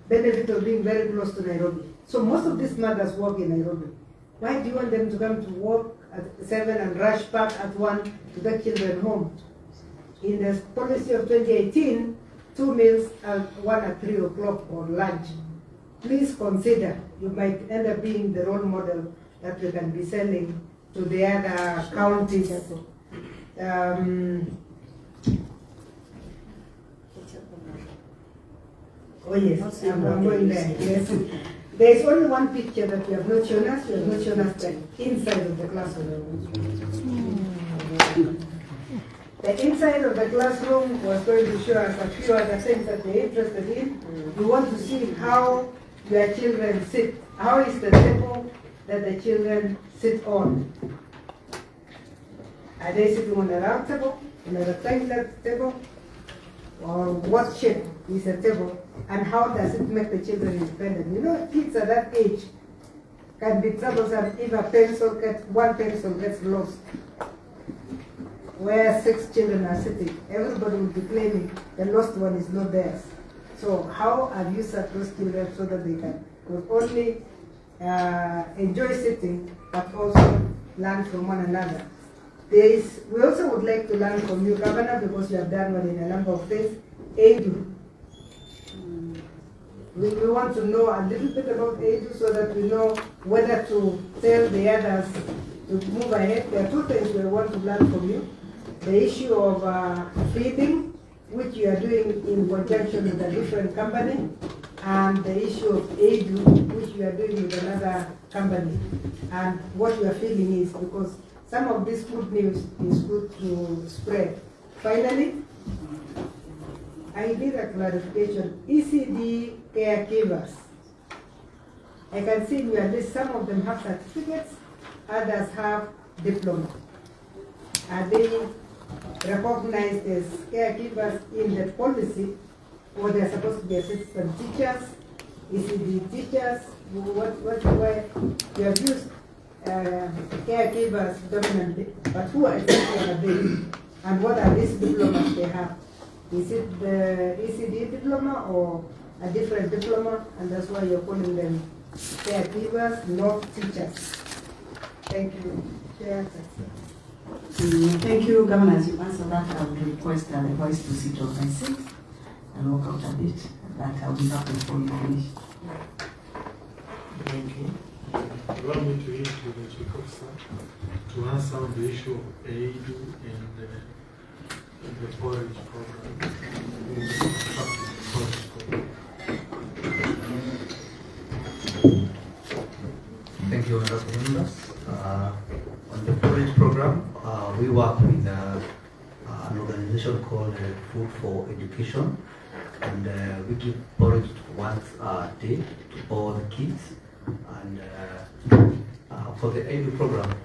benefit of being very close to Nairobi. So most of these mothers work in Nairobi. Why do you want them to come to work at 7 and rush back at 1 to get children home? In the policy of 2018, 2 meals at 1 at 3 o'clock or lunch. Please consider, you might end up being the role model that we can be selling to the other counties. Oh yes, I'm going there. Yes. There is only one picture that you have not shown us. You have not shown us the inside of the classroom. The inside of the classroom was going to show us a few other things that we're interested in. We want to see how your children sit. How is the table that the children sit on? Are they sitting on a round table, on a rectangular table? Or what shape is the table? And how does it make the children independent? You know, kids at that age can be troublesome if one pencil gets lost. Where 6 children are sitting, everybody will be claiming the lost one is not theirs. So how have you set those children so that they can not only enjoy sitting, but also learn from one another? We also would like to learn from you, Governor, because you have done well in a number of things. ADU. We want to know a little bit about ADU so that we know whether to tell the others to move ahead. There are 2 things we want to learn from you. The issue of feeding, which you are doing in conjunction with a different company, and the issue of ADU, which you are doing with another company. And what you are feeling is, because some of this good news is good to spread. Finally, I need a clarification. ECD caregivers. I can see in your list some of them have certificates, others have diploma. Are they recognized as caregivers in the policy, or they're supposed to be assistant teachers, ECD teachers? Why you have used caregivers dominantly, but who exactly are they? And what are these diplomas they have? Is it the ECD diploma or a different diploma, and that's why you're calling them caregivers, not teachers? Thank you. Chair. Thank you, Governor. As you answer that, I would request the voice to sit on my seat and walk out a bit. That I'll be back before you finish. Thank you. Allow me to yield to the Chief Officer to answer on the issue of AIDU and the porridge program. Thank you, Honorable Members. On the porridge program, we work with an organization called Food for Education, and we give porridge once a day to all the kids. And for the AIDU program,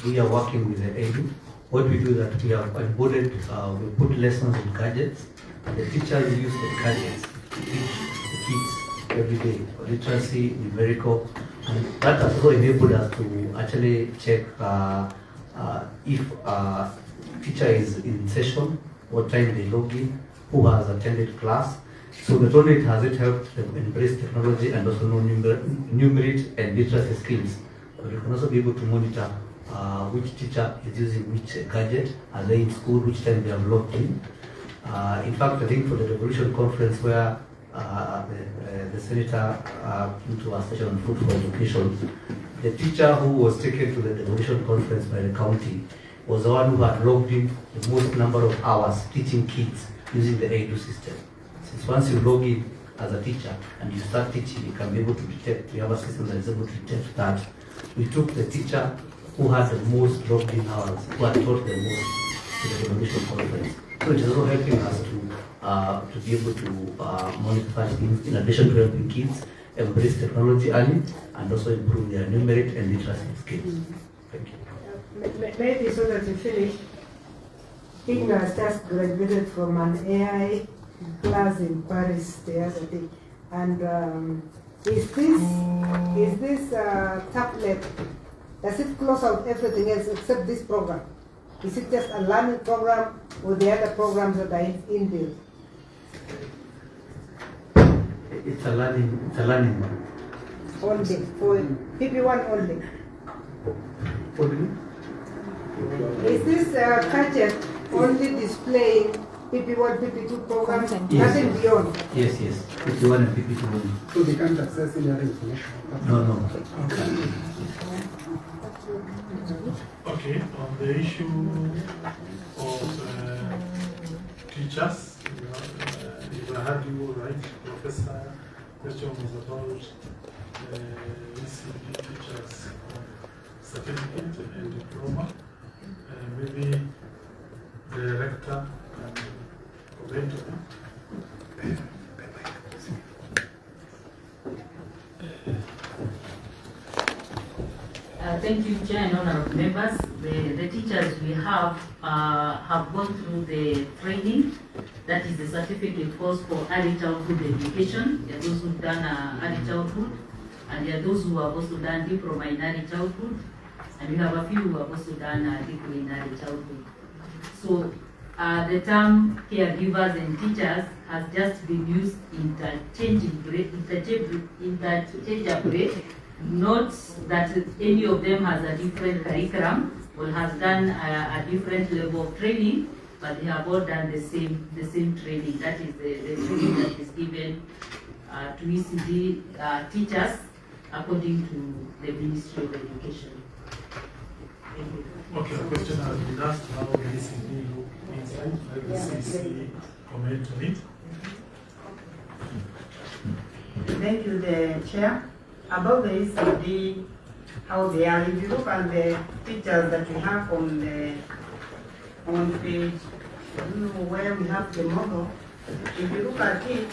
we are working with the AIDU. What we do is that we have embodied, we put lessons in gadgets, and the teachers use the gadgets to teach the kids. every day, literacy, numerical, and that has also enabled us to actually check if teacher is in session, what time they log in, who has attended class. So not only has it helped them embrace technology and also know numeric and literacy skills, but you can also be able to monitor which teacher is using which gadget, are they in school, which time they have logged in. In fact, I think for the Revolution Conference where the senator came to a session on food for education, the teacher who was taken to the Revolution Conference by the county was the one who had logged in the most number of hours teaching kids using the EDU system. Since once you log in as a teacher and you start teaching, you can be able to detect, we have a system that is able to detect that. We took the teacher who had the most logged in hours, who had taught the most to the Revolution Conference. So it is also helping us to be able to monitor such things in addition to helping kids embrace technology early and also improve their numeric and literacy skills. Thank you. Maybe so that you finish. Igna has just graduated from an AI class in Paris the other day, and is this tablet, does it close out everything else except this program? Is it just a learning program or the other programs that are inbuilt? It's a learning one. Only for PP1 only. What do you mean? Is this gadget only displaying PP1, PP2 programs, Yes. nothing beyond? Yes, PP1 and PP2 only. So they can't access any other information. No. Okay, on the issue of teachers, if I heard you right, Professor, question was about ECD teachers certificate and diploma. Maybe the director can comment on it. Thank you, Chair and honorable members. The teachers we have gone through the training. That is the certificate course for early childhood education. There are those who've done early childhood, and there are those who have also done diploma in early childhood, and we have a few who have also done diploma in early childhood. So the term caregivers and teachers has just been used interchangeably, not that any of them has a different curriculum or has done a different level of training, but they have all done the same training. That is the training that is given to ECD teachers according to the Ministry of Education. Okay, the question has been asked how the ECD look inside. Let the CC comment on it. Thank you, the Chair. About the ECD, how they are, if you look at the pictures that we have on page, I don't know where we have the model. If you look at it,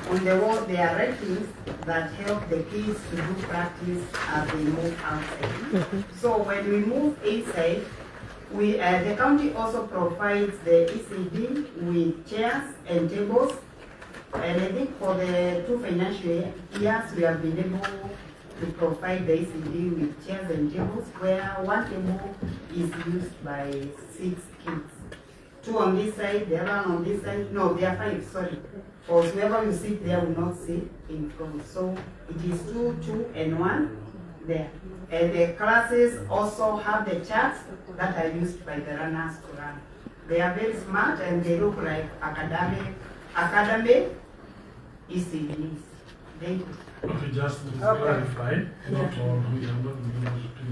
on the wall there are ratings that help the kids to do practice as they move outside. So when we move inside, the county also provides the ECD with chairs and tables. And I think for the 2 financial years, we have been able to provide the ECD with chairs and tables, where 1 table is used by 6 kids. 2 on this side, the other one on this side. No, there are 5, sorry. For whoever you sit there will not sit in front. So it is 2, 2, and 1 there. And the classes also have the charts that are used by the runners to run. They are very smart and they look like academic ECDs. Thank you. Okay, just to clarify, not all, we are not being able to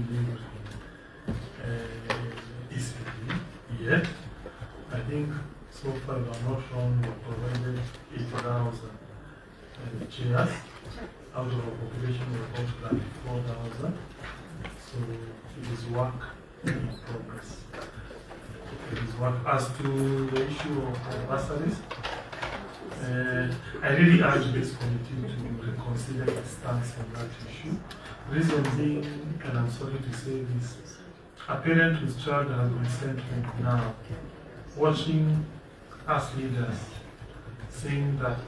ECD yet. I think so far, if I'm not wrong, we have provided 80,000 chairs out of a population of about 34,000. So it is work in progress. It is work. As to the issue of bursaries, I really urge this committee to reconsider its stance on that issue. Reason being, and I'm sorry to say this, a parent whose child has been sent home now, watching us leaders saying that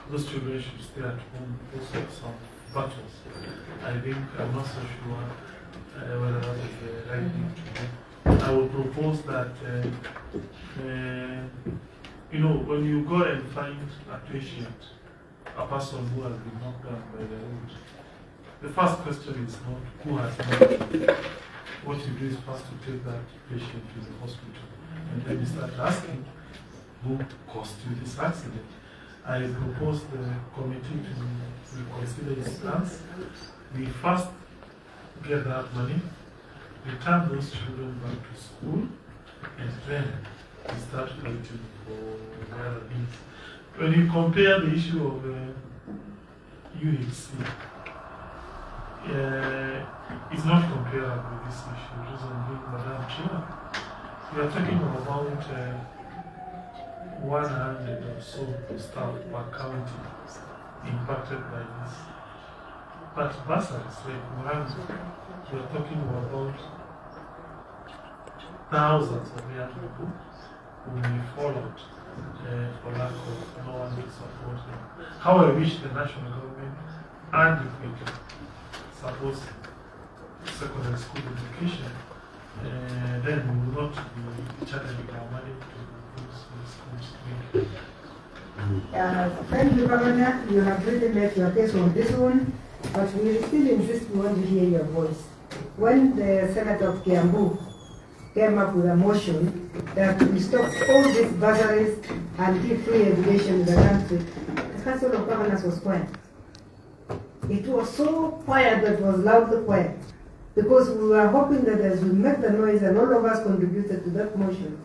those children should stay at home because of some battles. I think I'm not so sure whether that is the right thing to do. I would propose that, you know, when you go and find a patient, a person who has been knocked down by the road, the first question is not who has knocked you. What you do is first to take that patient to the hospital, and then you start asking who caused you this accident. I propose the committee to reconsider its stance. We first get that money, return those children back to school, and then we start fighting for the other needs. When you compare the issue of UHC, it's not comparable with this issue. Reason being, Madam Chair, we are talking about 100 or so staff per county impacted by this. But bursaries like Muranga, we are talking about thousands of young people who may fall out for lack of no one to support them. How I wish the national government, and if we can support secondary school education, then we will not be channeling our money to those schools. Thank you, Governor. You have really made your case on this one, but we still insist we want to hear your voice. When the Senator of Kiambu came up with a motion that we stop all these bursaries and give free education in the country, the Council of Governors was quiet. It was so quiet that it was loudly quiet, because we were hoping that as we make the noise and all of us contributed to that motion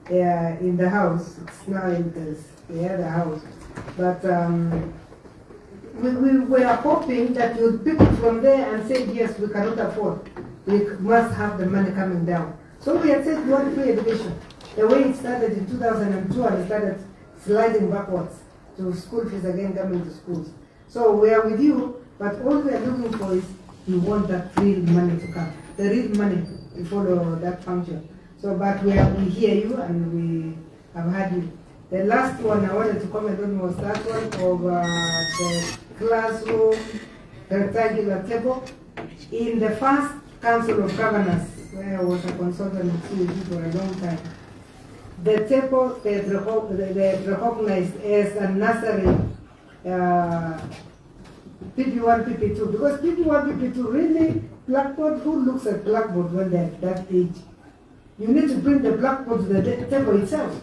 in the House, it's now in the other House, but we were hoping that you'd pick it from there and say, yes, we cannot afford, we must have the money coming down. So we had said we want free education. The way it started in 2002 and it started sliding backwards to school fees again coming to schools. So we are with you, but all we are looking for is we want that real money to come, the real money to follow that function. So, but we hear you and we have had you. The last one I wanted to comment on was that one of the classroom rectangular table. In the first Council of Governors, where I was a consultant with CUG for a long time, the table they recognized as a nursery PP1, PP2, because PP1, PP2 really, blackboard, who looks at blackboard when they're at that age? You need to bring the blackboard to the table itself.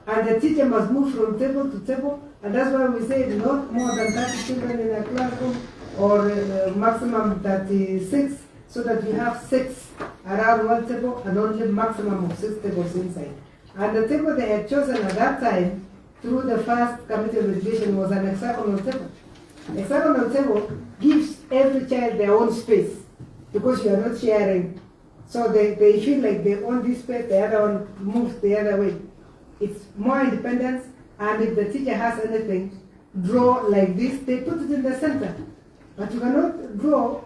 And the teacher must move from table to table, and that's why we say not more than 30 children in a classroom, or maximum 36, so that you have 6 around one table and only maximum of 6 tables inside. And the table they had chosen at that time, through the first committee of education, was an hexagonal table. Hexagonal table gives every child their own space, because you are not sharing. So they feel like they own this space, the other one moves the other way. It's more independence, and if the teacher has anything, draw like this, they put it in the center. But you cannot draw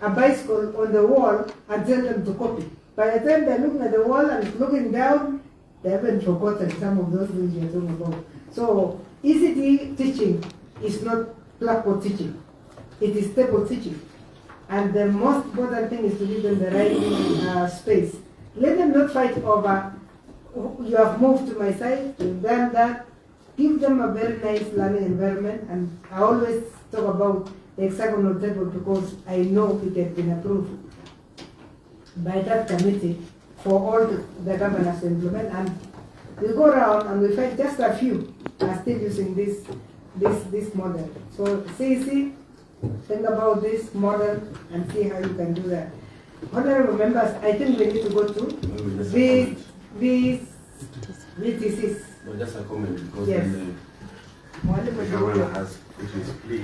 a bicycle on the wall and tell them to copy. By the time they're looking at the wall and looking down, they haven't forgotten some of those things you're talking about. So ECT teaching is not blackboard teaching. It is table teaching. And the most important thing is to give them the right space. Let them not fight over, you have moved to my side, you've done that. Give them a very nice learning environment. And I always talk about the hexagonal table because I know it has been approved by that committee for all the governors to implement. And we go around and we find just a few are still using this model. So CEC, think about this model and see how you can do that. Honorable members, I think we need to go to VTCs. No, just a comment, because Yes. the governor has put his plea.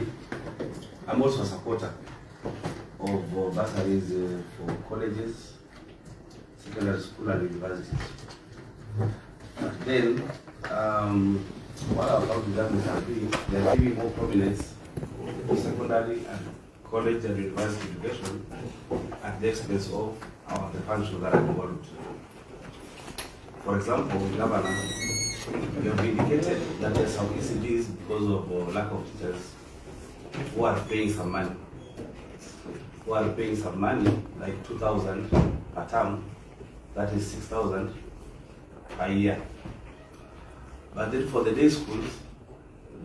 I'm also a supporter of bursaries for colleges, secondary school and universities. But then, what our county governments are doing, they are giving more prominence to secondary and college and university education at the expense of the functions that are involved. For example, the governor you have indicated that there are some ECDs because of lack of teachers who are paying some money. Like 2,000 per term, that is 6,000 per year. But then for the day schools,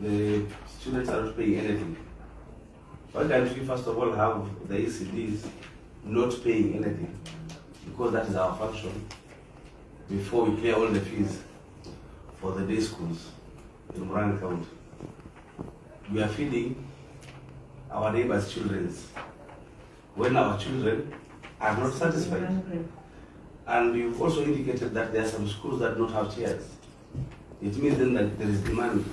the students are not paying anything. Why can't we first of all have the ECDs not paying anything? Because that is our function before we clear all the fees for the day schools in Muranga County. We are feeding our neighbors' children when our children are not satisfied. And you've also indicated that there are some schools that don't have chairs. It means then that there is demand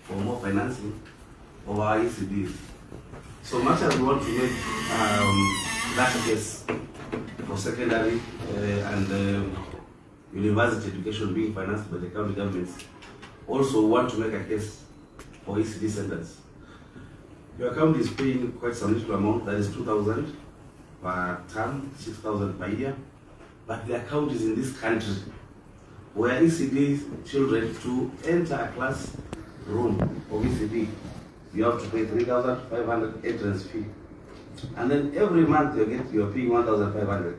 for more financing of our ECDs. So much as we want to make that case for secondary and university education being financed by the county governments, also want to make a case for ECD centers. Your county is paying quite some little amount, that is 2,000 per term, 6,000 per year. But there are counties in this country where ECD children to enter a class room of ECD, you have to pay 3,500 entrance fee. And then every month you're paying 1,500.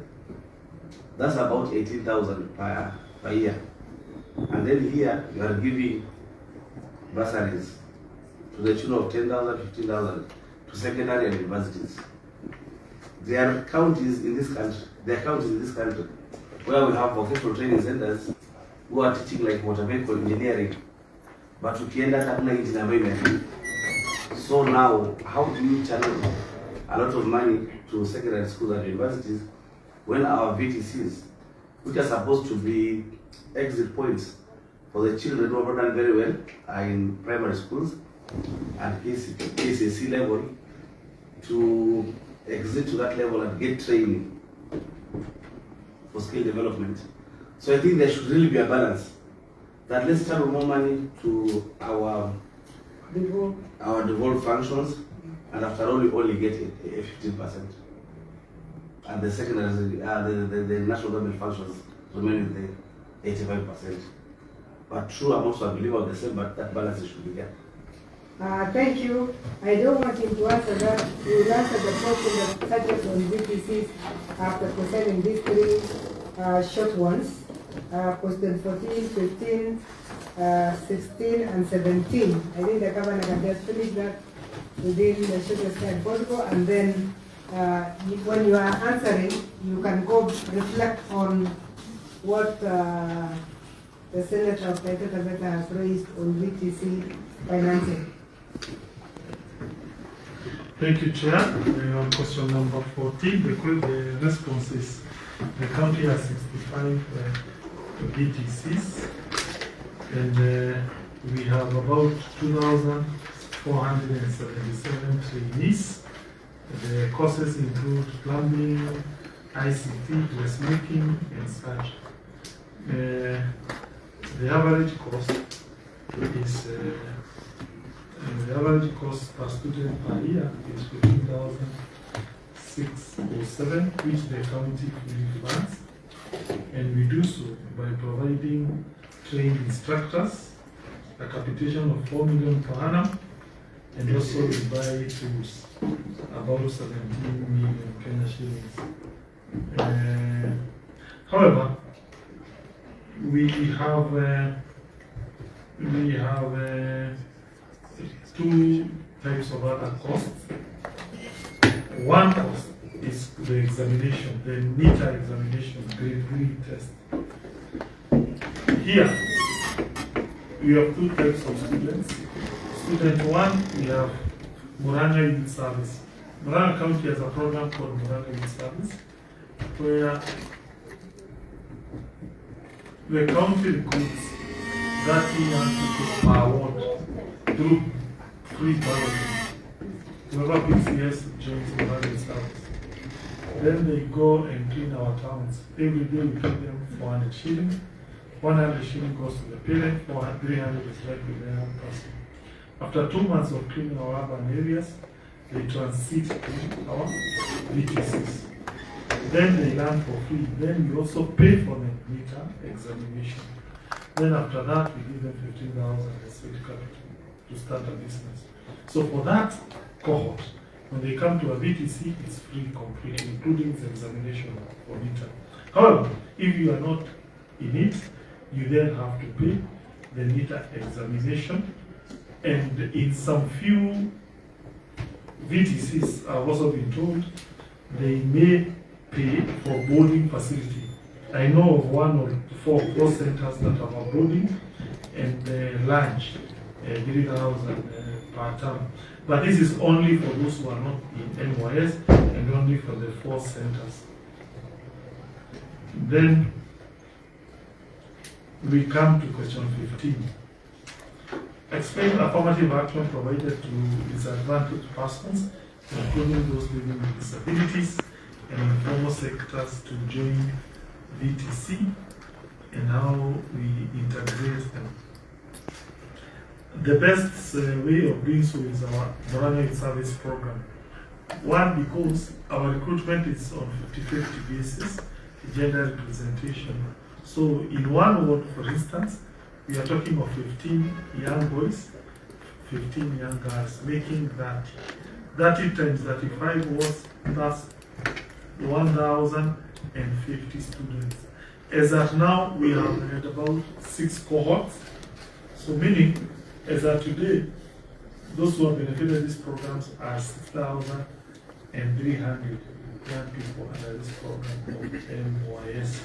That's about 18,000 per year. And then here you are giving bursaries to the tune of 10,000, 15,000 to secondary and universities. There are counties in this country, where we have vocational training centers who are teaching like motor vehicle engineering, but ukienda hakuna engine ambayo imeandikwa. So now, how do you channel a lot of money to secondary schools and universities when our VTCs, which are supposed to be exit points for the children who have done very well, are in primary schools and KCC level, to exit to that level and get training for skill development? So I think there should really be a balance. That let's channel more money to our devolved functions, and after all, we only get a 15%. And the secondary, the national government functions remain with the 85%. But true, I'm also a believer of the same, but that balance should be there. Thank you. I don't want him to answer that. We will answer the question that touches on VTCs after concerning these three short ones. Question 14, 15, 16, and 17. I think the governor can just finish that within the shortest time possible, and then when you are answering, you can go reflect on what the Senator of Kangata has raised on VTC financing. Thank you, Chair. On question number 14, the response is the county has 65 VTCs, and we have about 2,477 trainees. The courses include plumbing, ICT, dressmaking, and such. The average cost is the average cost per student per year is 15,607, which the county fully funds, and we do so by providing trained instructors, a capitation of 4 million per annum, and also we buy tools, about 17 million Kenya shillings. However, we have two types of other costs. One cost is the examination, the NITA examination, grade 3 test. Here, we have two types of students. Student 1, we have Muranga Youth Service. Muranga County has a program called Muranga Youth Service, where the county recruits 30 young people per ward through free balloting. Whoever picks yes joins Muranga Youth Service. Then they go and clean our towns. Every day we pay them 400 shillings. 100 shillings goes to the parent, 300 is left with the young person. After 2 months of cleaning our urban areas, they transit to our VTCs. Then they learn for free. Then we also pay for the NITA examination. Then after that, we give them 15,000 as state capital to start a business. So for that cohort, when they come to a VTC, it's free completely, including the examination for NITA. However, if you are not in it, you then have to pay the NITA examination. And in some few VTCs, I've also been told, they may pay for boarding facility. I know of one or four centers that have a boarding and lunch, 3,000 per term. But this is only for those who are not in NYS and only for the 4 centers. Then we come to question 15. Explain affirmative action provided to disadvantaged persons, including those living with disabilities and informal sectors, to join VTC and how we integrate them. The best way of doing so is our Muranga Youth Service program. One, because our recruitment is on 50-50 basis, gender representation. So in one ward, for instance, we are talking of 15 young boys, 15 young girls, making that 30 times 35 was that's 1,050 students. As at now, we have had about 6 cohorts. So meaning, as at today, those who have benefited these programs are 6,300 young people under this program of MYS.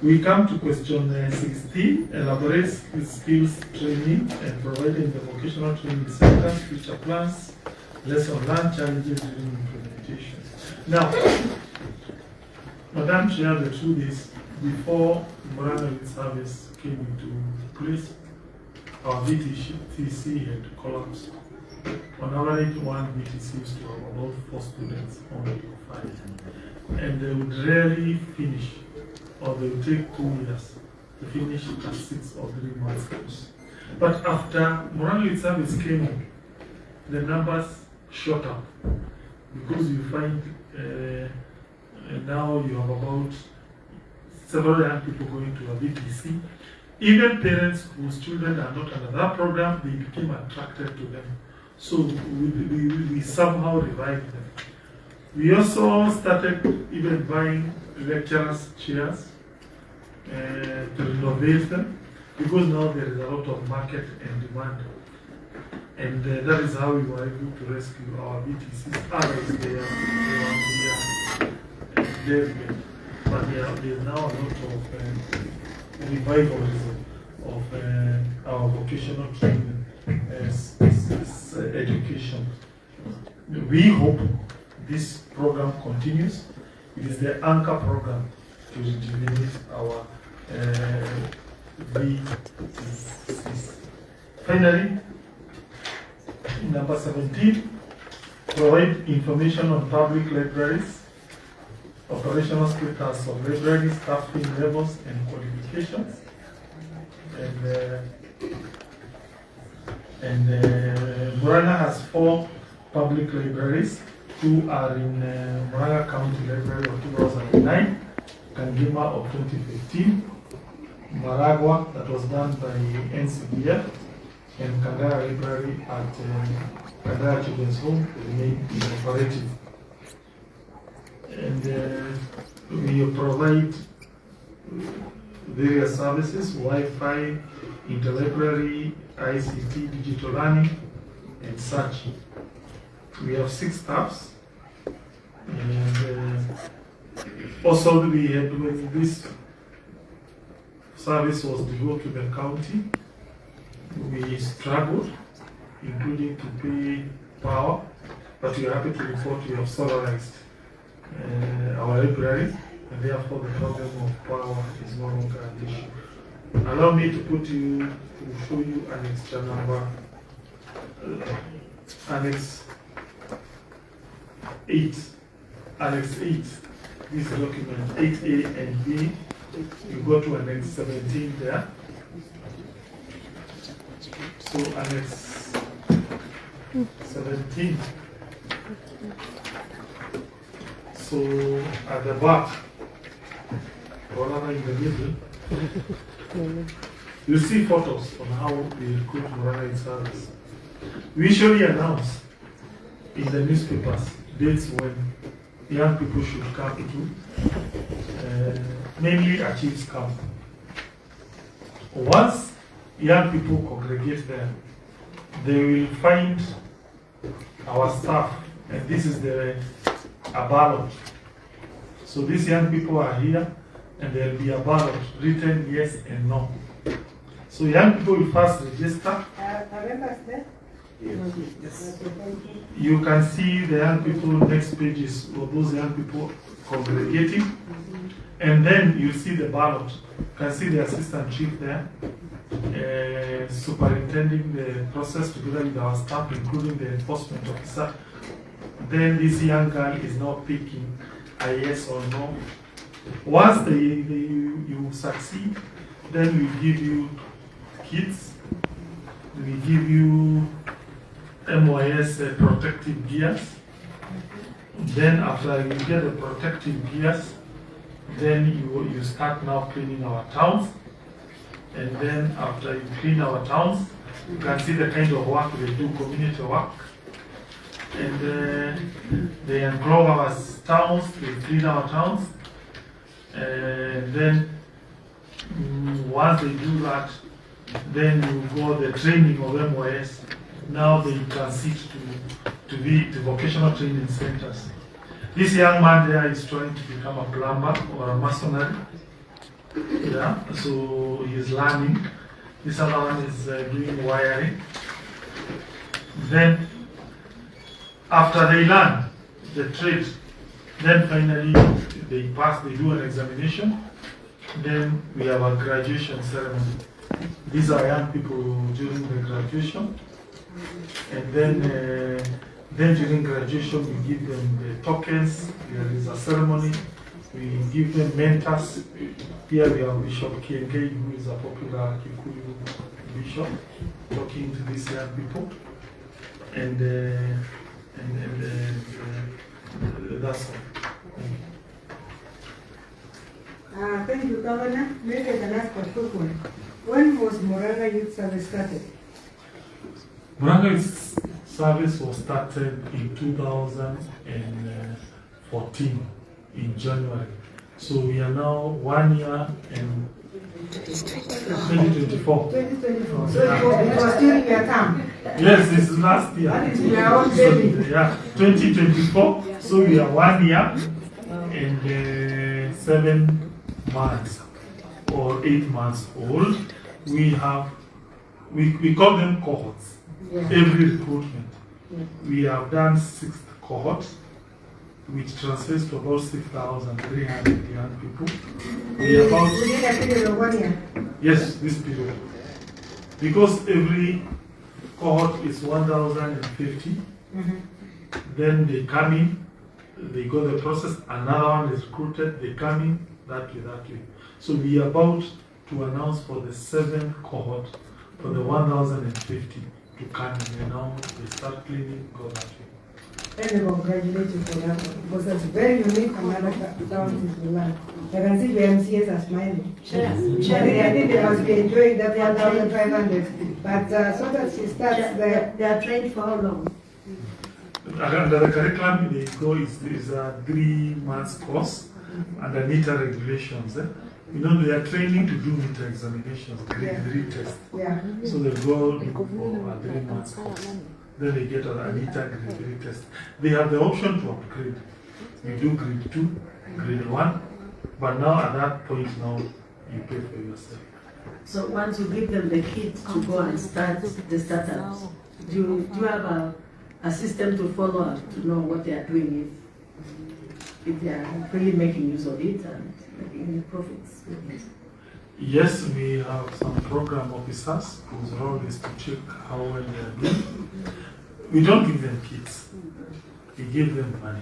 We come to question 16, elaborate skills training and providing the vocational training centers, future plans, lesson learned, challenges during implementation. Now, Madam Chair, the truth is, before Muranga Youth Service came into place, our VTC had collapsed. On average, one VTC used to have about 4 students, only 5. And they would rarely finish, or they would take 2 years to finish a 6 or 3 months course. But after Muranga Youth Service came in, the numbers shot up, because you find now you have about several young people going to a VTC. Even parents whose children are not under that program, they became attracted to them. So we somehow revived them. We also started even buying lecturers' chairs to renovate them, because now there is a lot of market and demand. And that is how we were able to rescue our VTCs. Others, they are dead, but there is now a lot of revivalism of our vocational training education. We hope this program continues. It is the anchor program to rejuvenate our VTCs. Finally, number 17, provide information on public libraries, operational status of libraries, staffing levels and qualifications. And Muranga has 4 public libraries. 2 are in Muranga County Library of 2009, Kangima of 2015, Maragua, that was done by NCDF, and Kangata Library at Kangata Children's Home remain inoperative. And we provide various services, Wi-Fi, interlibrary, ICT, digital learning, and such. We have 6 staffs. And also we had, when this service was developed to the county, we struggled, including to pay power, but we are happy to report we have solarized our library, and therefore the problem of power is no longer an issue. Allow me to show you an extra number, Annex 8. Annex 8, this document 8A and B. You go to Annex 17 there. So Annex 17. So at the back, or rather in the middle, you see photos on how we recruit Muranga in service. We usually announce in the newspapers dates when young people should come to, mainly a chief's camp. Once young people congregate there, they will find our staff, and this is a ballot. So these young people are here, and there will be a ballot written yes and no. So young people will first register. Yes. You can see the young people, next page is for those young people congregating. And then you see the ballot. You can see the assistant chief there, superintending the process together with our staff, including the enforcement officer. Then this young girl is now picking a yes or no. Once you succeed, then we give you kits, we give you MOS protective gears. Then after you get the protective gears, then you start now cleaning our towns. And then after you clean our towns, you can see the kind of work they do, community work. And they englobe our towns, they clean our towns. And then once they do that, then you go the training of MOS. Now they transit to the vocational training centers. This young man there is trying to become a plumber or a masonry. Yeah, so he's learning. This other one is doing wiring. Then, after they learn the trade, then finally they pass, they do an examination. Then we have a graduation ceremony. These are young people during the graduation. And then during graduation, we give them the tokens. There is a ceremony. We give them mentors. Here we have Bishop Kiengei, who is a popular Kikuyu bishop, talking to these young people. And that's all. Thank you, Governor. Maybe I can ask a quick one. When was Muranga Youth Service started? Muranga Youth Service was started in 2014 in January. So we are now 1 year and 2024. 2024. So it was during your term? Yes, this is last year. That is your own baby. So, yeah, 2024. So we are 1 year and 7 months or 8 months old. We call them cohorts. Yeah. Every recruitment. We have done 6th cohort, which translates to about 6,300 young people. We about within a period of 1 year? Yes, this period. Because every cohort is 1,050. Then they come in, they go the process, another one is recruited, they come in, that way. So we are about to announce for the 7th cohort for the 1,050 to come in, and now they start cleaning, go that way. And we congratulate you for that one, because that's very unique from other counties in the land. I can see the MCAs are smiling. Yes. I think they must be enjoying that 1,500. But so that she starts there. They are trained for how long? Under the curriculum, they go is a 3 months course under NITA regulations. You know, they are training to do NITA examinations, grade 3 tests. Yeah. So they go for a 3 months course. Then they get a NITA grade 3 test. They have the option to upgrade. You do grade 2, grade 1, but now at that point now, you pay for yourself. So once you give them the kit to go and start the startups, do you have a system to follow up to know what they are doing if they are really making use of it and making any profits with it? Yes, we have some program officers whose role is to check how well they are doing. We don't give them kits, we give them money.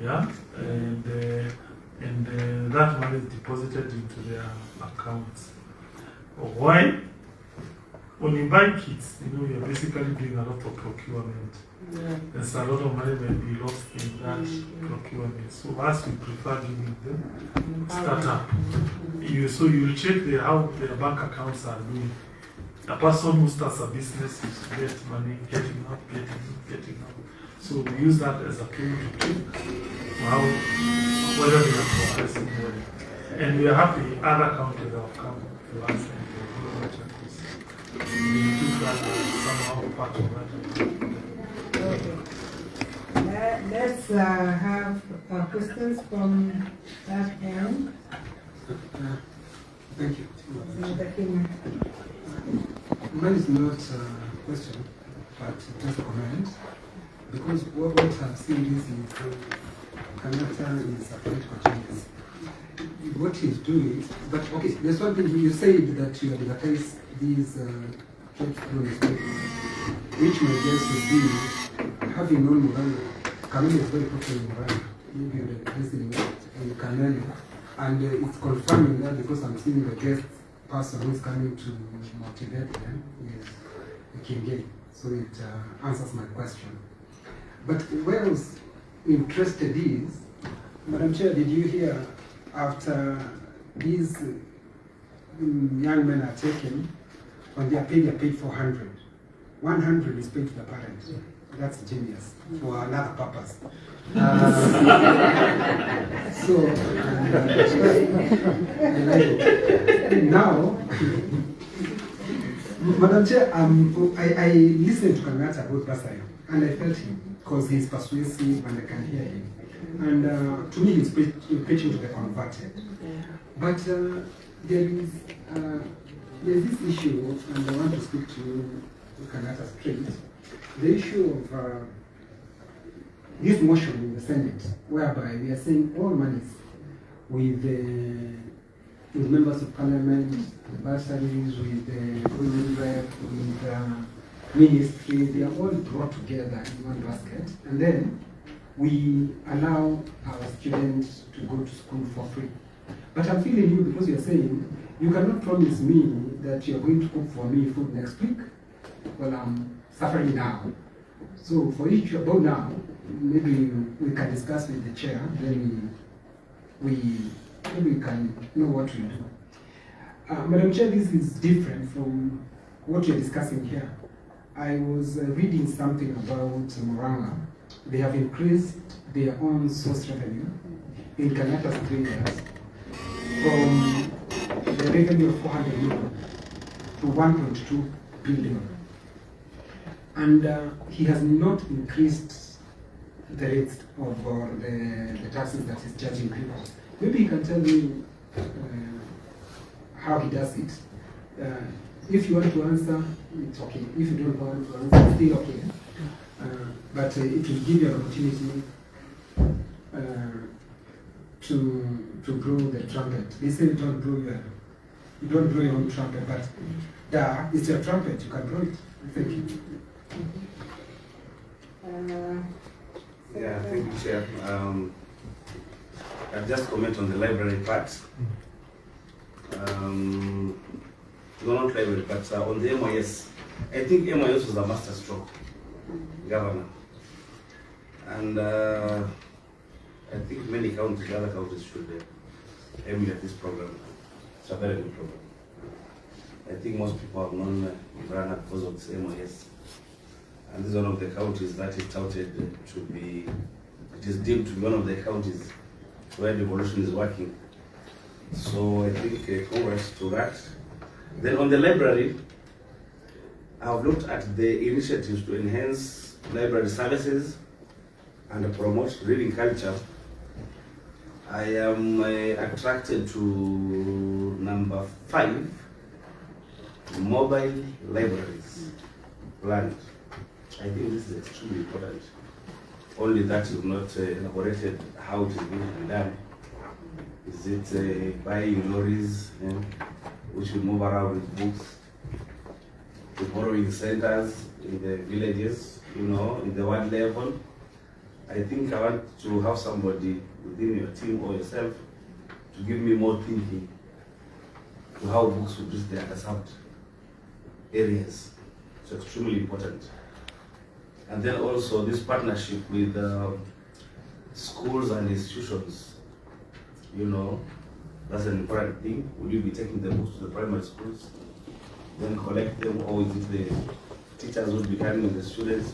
Yeah, and that money is deposited into their accounts. Why? when you buy kits, you're basically doing a lot of procurement. Yeah. There's a lot of money may be lost in that procurement. So as we prefer giving them startup, so you check how their bank accounts are doing. A person who starts a business is to get money, getting up. So we use that as a tool to check whether they are progressing well. And we are happy other counties have come to us and they are doing this. We took that as somehow part of that. Let's have questions from that end. Thank you. Senator King. Mine is not a question, but just a comment. Because what I've seen is Kangata is a political genius. What he's doing, but okay, there's one thing you said that you advertise these jobs through newspapers, which my guess would be having known Muranga. Kamini is very popular in Muranga. Maybe you're listening in Kenyan, and it's confirming that because I'm seeing the guest person who is coming to motivate them is King. So it answers my question. But where I was interested is, Madam Chair, did you hear after these young men are taken, when they are paid 400, 100 is paid to the parents. That's genius for another purpose. Now, Madam Chair, I listened to Kangata about Basaya, and I felt him because he's persuasive and I can hear him. And to me, he's preaching to the converted. But there's this issue, and I want to speak to Kangata straight. The issue of this motion in the Senate, whereby we are saying all monies with members of parliament, the bursaries, with the women rep, with ministry, they are all brought together in one basket, and then we allow our students to go to school for free. But I'm feeling you because you're saying you cannot promise me that you're going to cook for me food next week. Well, I'm suffering now. So for each about now, maybe we can discuss with the chair, then we can know what we do. Madam Chair, this is different from what you're discussing here. I was reading something about Muranga. They have increased their own source revenue in Kangata's 3 years from the revenue of 400 million to 1.2 billion. And he has not increased the rates of the taxes that he's charging people. Maybe he can tell me how he does it. If you want to answer, it's okay. If you don't want to answer, it's still okay. But it will give you an opportunity to blow the trumpet. They say you don't blow your own trumpet, but it's your trumpet, you can blow it. Thank you. Yeah, thank you, Chair. I'll just comment on the library part. Not library, but on the MIS. I think MIS was a master stroke, Governor. And I think many counties, other counties should emulate this program. It's a very good program. I think most people have known Muranga because of this MIS. And this is one of the counties that is touted to be, it is deemed to be one of the counties where devolution is working. So I think congrats to that. Then on the library, I've looked at the initiatives to enhance library services and promote reading culture. I am attracted to number 5, mobile libraries planned. I think this is extremely important. Only that is not elaborated how it is going to be done. Is it buying lorries which will move around with books, the borrowing centers in the villages, in the one level? I think I want to have somebody within your team or yourself to give me more thinking to how books will reach the underserved areas. It's extremely important. And then also this partnership with schools and institutions, you know, that's an important thing. Will you be taking the books to the primary schools, then collect them, or is it the teachers will be coming with the students,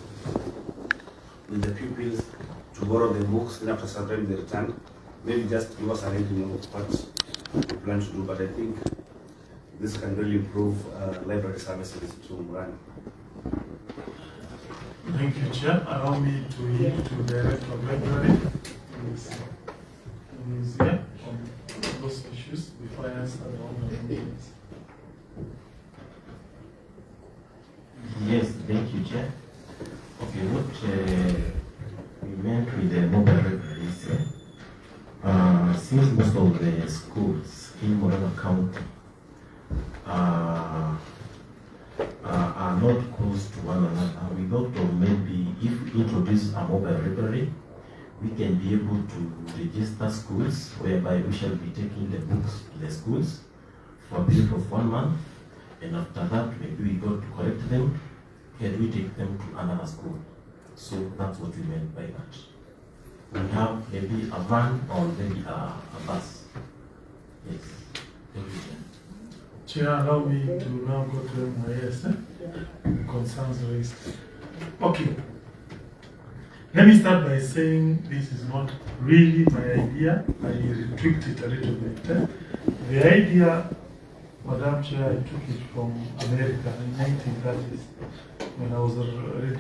with the pupils, to borrow the books, then after some time they return? Maybe just give us an idea of what we plan to do, but I think this can really improve library services to Muranga. Thank you, Chair. Allow me to yield to Director of Library, who is here on those issues before I answer the honorable members. Yes, thank you, Chair. Okay, what we meant with the mobile libraries, since most of the schools in Muranga County are not close to one another, we thought of maybe if we introduce a mobile library, we can be able to register schools whereby we shall be taking the books to the schools for a period of 1 month, and after that maybe we go to collect them and we take them to another school. So that's what we meant by that. We have maybe a van or maybe a bus. Yes. Thank you, Chair. Chair, allow me to now go to MYS, the concerns raised. Okay. Let me start by saying this is not really my idea. I retweaked it a little bit. The idea, Madam Chair, I took it from America in 1930s when I was already